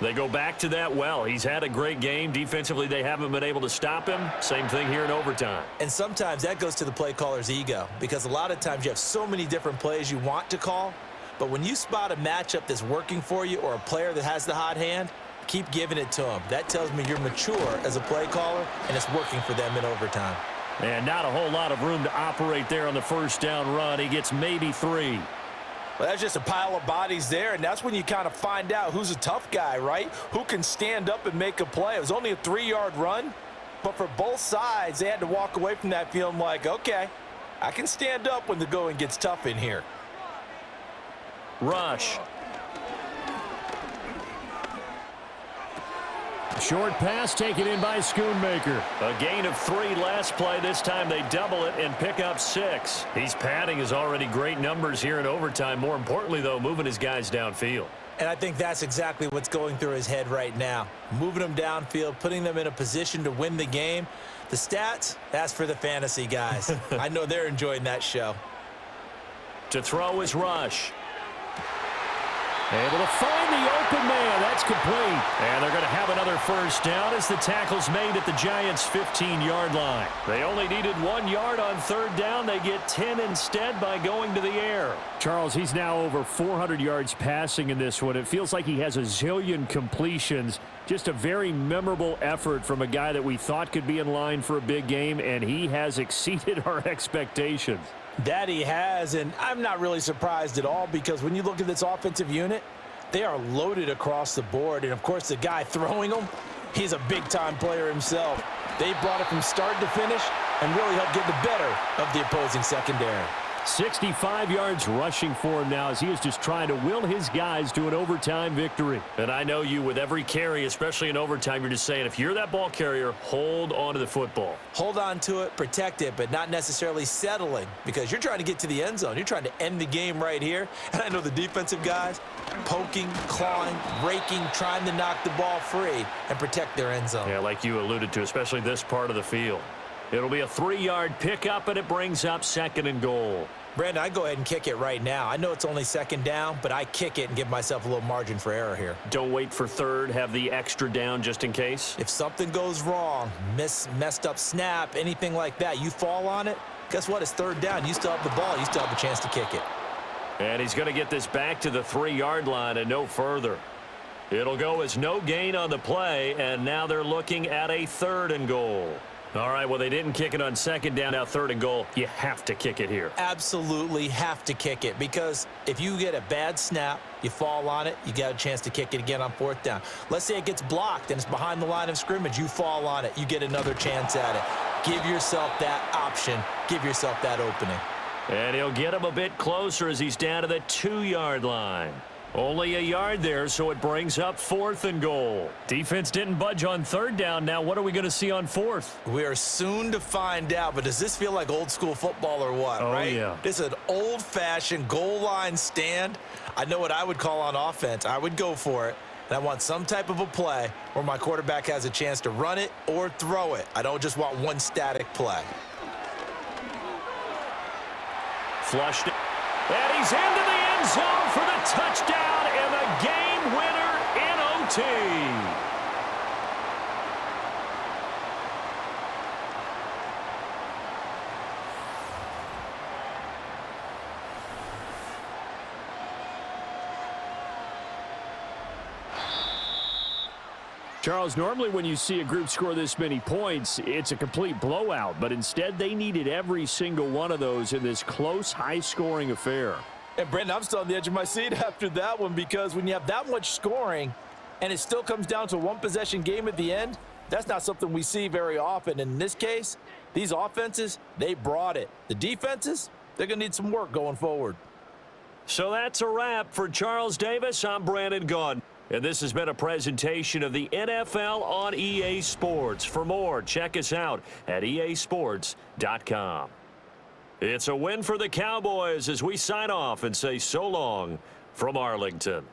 They go back to that well. He's had a great game. Defensively, they haven't been able to stop him. Same thing here in overtime. And sometimes that goes to the play caller's ego because a lot of times you have so many different plays you want to call. But when you spot a matchup that's working for you or a player that has the hot hand, keep giving it to him. That tells me you're mature as a play caller, and it's working for them in overtime. And not a whole lot of room to operate there on the first down run. He gets maybe 3. Well, that's just a pile of bodies there, and that's when you kind of find out who's a tough guy, right? Who can stand up and make a play. It was only a 3-yard run, but for both sides, they had to walk away from that feeling like, okay, I can stand up when the going gets tough in here. Rush. Short pass taken in by Schoonmaker. A gain of 3 last play. This time they double it and pick up 6. He's padding his already great numbers here in overtime. More importantly, though, moving his guys downfield. And I think that's exactly what's going through his head right now. Moving them downfield, putting them in a position to win the game. The stats, that's for the fantasy guys. I know they're enjoying that show. To throw is Rush. Able to find the open man. That's complete. And they're going to have another first down as the tackle's made at the Giants' 15-yard line. They only needed 1 yard on 3rd down. They get 10 instead by going to the air. Charles, he's now over 400 yards passing in this one. It feels like he has a zillion completions. Just a very memorable effort from a guy that we thought could be in line for a big game, and he has exceeded our expectations. That he has, and I'm not really surprised at all because when you look at this offensive unit, they are loaded across the board. And, of course, the guy throwing them, he's a big-time player himself. They brought it from start to finish and really helped get the better of the opposing secondary. 65 yards rushing for him now as he is just trying to will his guys to an overtime victory. And I know you, with every carry, especially in overtime, you're just saying, if you're that ball carrier, hold on to the football. Hold on to it, protect it, but not necessarily settling because you're trying to get to the end zone. You're trying to end the game right here. And I know the defensive guys poking, clawing, raking, trying to knock the ball free and protect their end zone. Yeah, like you alluded to, especially this part of the field. It'll be a 3-yard pickup, and it brings up 2nd and goal. Brandon, I go ahead and kick it right now. I know it's only 2nd down, but I kick it and give myself a little margin for error here. Don't wait for 3rd. Have the extra down just in case. If something goes wrong, messed up snap, anything like that, you fall on it, guess what? It's 3rd down. You still have the ball. You still have a chance to kick it. And he's going to get this back to the 3-yard line and no further. It'll go as no gain on the play, and now they're looking at a 3rd and goal. All right, well, they didn't kick it on 2nd down. Now 3rd and goal. You have to kick it here. Absolutely have to kick it because if you get a bad snap, you fall on it, you got a chance to kick it again on 4th down. Let's say it gets blocked and it's behind the line of scrimmage. You fall on it. You get another chance at it. Give yourself that option. Give yourself that opening. And he'll get him a bit closer as he's down to the 2-yard line. Only a yard there, so it brings up 4th and goal. Defense didn't budge on 3rd down. Now what are we going to see on 4th? We are soon to find out, but does this feel like old school football or what, right? Yeah. This is an old-fashioned goal line stand. I know what I would call on offense. I would go for it, and I want some type of a play where my quarterback has a chance to run it or throw it. I don't just want one static play. Flushed it. And he's into the end zone for the touchdown and the game winner in OT. Charles, normally when you see a group score this many points, it's a complete blowout, but instead they needed every single one of those in this close, high-scoring affair. And, Brendan, I'm still on the edge of my seat after that one because when you have that much scoring and it still comes down to a one-possession game at the end, that's not something we see very often. And in this case, these offenses, they brought it. The defenses, they're going to need some work going forward. So that's a wrap for Charles Davis. I'm Brandon Gaudin. And this has been a presentation of the NFL on EA Sports. For more, check us out at easports.com. It's a win for the Cowboys as we sign off and say so long from Arlington.